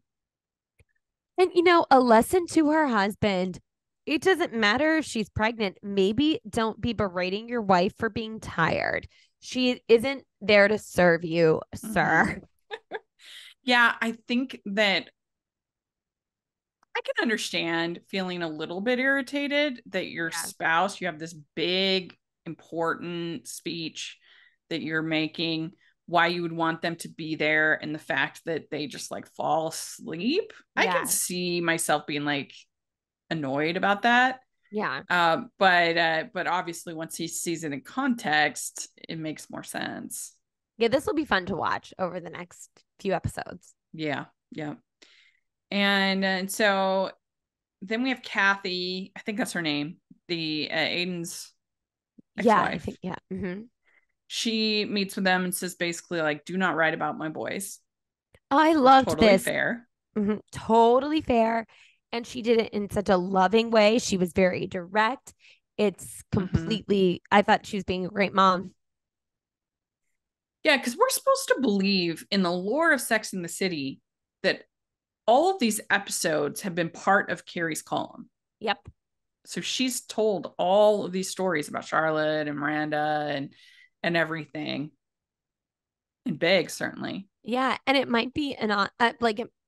And, a lesson to her husband, it doesn't matter if she's pregnant. Maybe don't be berating your wife for being tired. She isn't there to serve you, sir.
Yeah, I think that I can understand feeling a little bit irritated that your spouse, you have this big, important speech that you're making, why you would want them to be there, and the fact that they just fall asleep. I can see myself being annoyed about that.
Yeah.
But obviously once he sees it in context, it makes more sense.
Yeah, this will be fun to watch over the next few episodes.
Yeah. And so then we have Kathy, I think that's her name, the Aidan's ex-wife.
Yeah, I think, Mm-hmm.
She meets with them and says basically do not write about my boys.
I loved
totally
this.
Fair.
Mm-hmm. Totally fair. And she did it in such a loving way. She was very direct. It's completely, I thought she was being a great mom.
Yeah, because we're supposed to believe in the lore of Sex and the City that all of these episodes have been part of Carrie's column.
Yep.
So she's told all of these stories about Charlotte and Miranda and everything. And Big, certainly.
Yeah, and it might be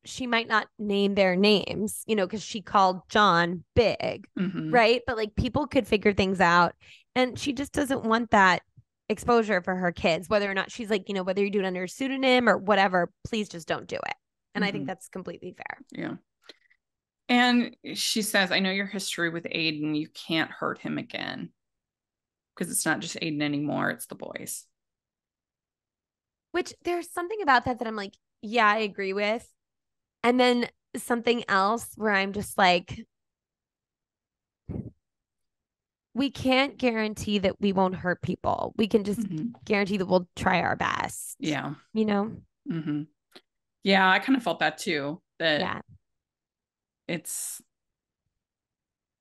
she might not name their names, because she called John Big, right? But like people could figure things out, and she just doesn't want that exposure for her kids, whether or not she's like, whether you do it under a pseudonym or whatever, please just don't do it. And I think that's completely fair.
Yeah. And she says, I know your history with Aidan. You can't hurt him again. Because it's not just Aidan anymore. It's the boys.
Which there's something about that I'm like, yeah, I agree with. And then something else where I'm just like, we can't guarantee that we won't hurt people. We can just guarantee that we'll try our best.
Yeah.
Mm-hmm.
Yeah, I kind of felt that too.
That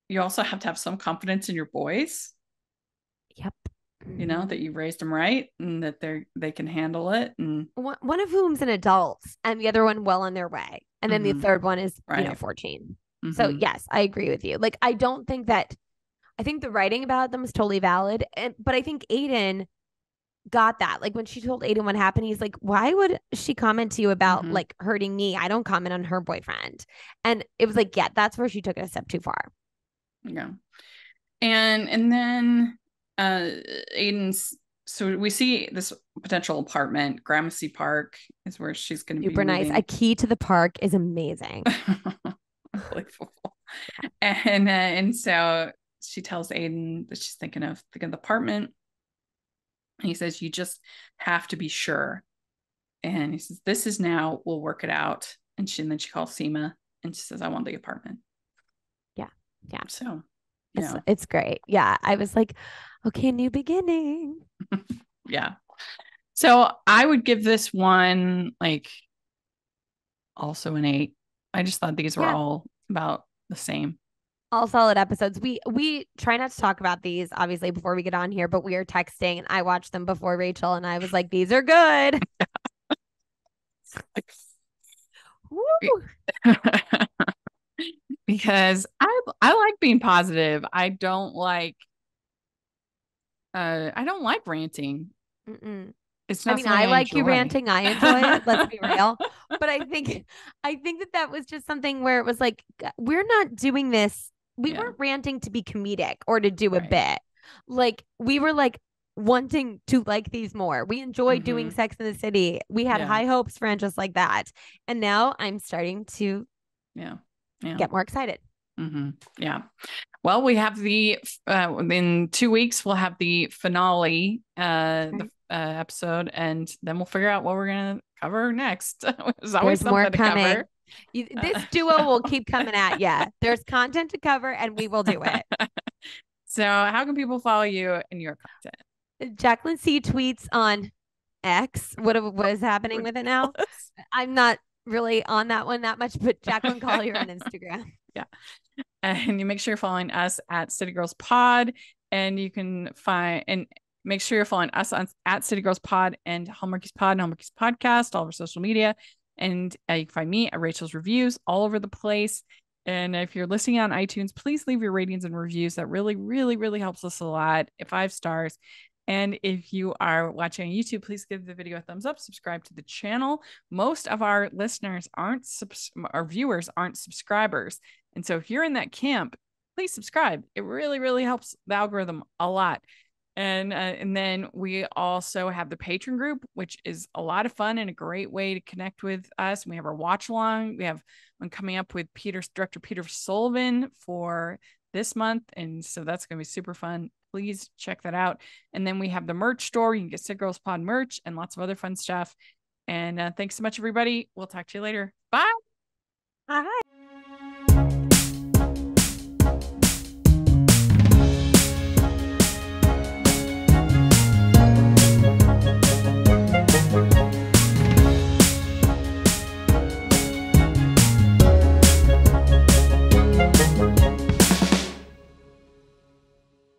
you also have to have some confidence in your boys.
Yep.
That you've raised them right and that they can handle it. And
one of whom's an adult and the other one well on their way. And then the third one is, 14. So yes, I agree with you. Like, I think the writing about them is totally valid. But I think Aidan got that. Like when she told Aidan what happened, he's like, why would she comment to you about like hurting me? I don't comment on her boyfriend. And it was like, yeah, that's where she took it a step too far.
Yeah. And then Aidan's, so we see this potential apartment. Gramercy Park is where she's going to be
super nice. A key to the park is amazing.
Unbelievable. And so she tells Aidan that she's thinking of the apartment. And he says, you just have to be sure. And he says, this is now, we'll work it out. And then she calls Seema and she says, I want the apartment.
Yeah.
So
it's great. Yeah. I was like, okay, new beginning.
Yeah. So I would give this one like also an 8. I just thought these were all about the same.
All solid episodes. We try not to talk about these obviously before we get on here, but we are texting and I watched them before Rachel and I was like, these are good. Woo!
Because I like being positive. I don't like ranting. It's not.
I like you ranting. I enjoy it. Let's be real. But I think that was just something where it was like, we're not doing this. We weren't ranting to be comedic or to do a bit. Like we were like wanting to like these more. We enjoyed doing Sex in the City. We had high hopes for and just like that. And now I'm starting to get more excited.
Yeah. Well, we have in 2 weeks, we'll have the finale episode, and then we'll figure out what we're going to cover next. There's always something more coming. To cover.
This duo will keep coming at you. There's content to cover, and we will do it.
So how can people follow you in your content?
Jacqueline C tweets on X. What is happening with it now? I'm not really on that one that much, but Jacqueline Collier on Instagram.
Yeah. And you make sure you're following us at City Girls Pod, and you can make sure you're following us at City Girls Pod and Hallmarkies Pod and Hallmarkies Podcast, all over social media. And you can find me at Rachel's Reviews all over the place. And if you're listening on iTunes, please leave your ratings and reviews. That really, really, really helps us a lot. 5 stars. And if you are watching on YouTube, please give the video a thumbs up, subscribe to the channel. Most of our listeners our viewers aren't subscribers. And so if you're in that camp, please subscribe. It really, really helps the algorithm a lot. And then we also have the Patreon group, which is a lot of fun and a great way to connect with us. We have our watch along. We have one coming up with director Peter Sullivan for this month. And so that's going to be super fun. Please check that out. And then we have the merch store. You can get City Girls Pod merch and lots of other fun stuff. And thanks so much, everybody. We'll talk to you later. Bye.
Bye.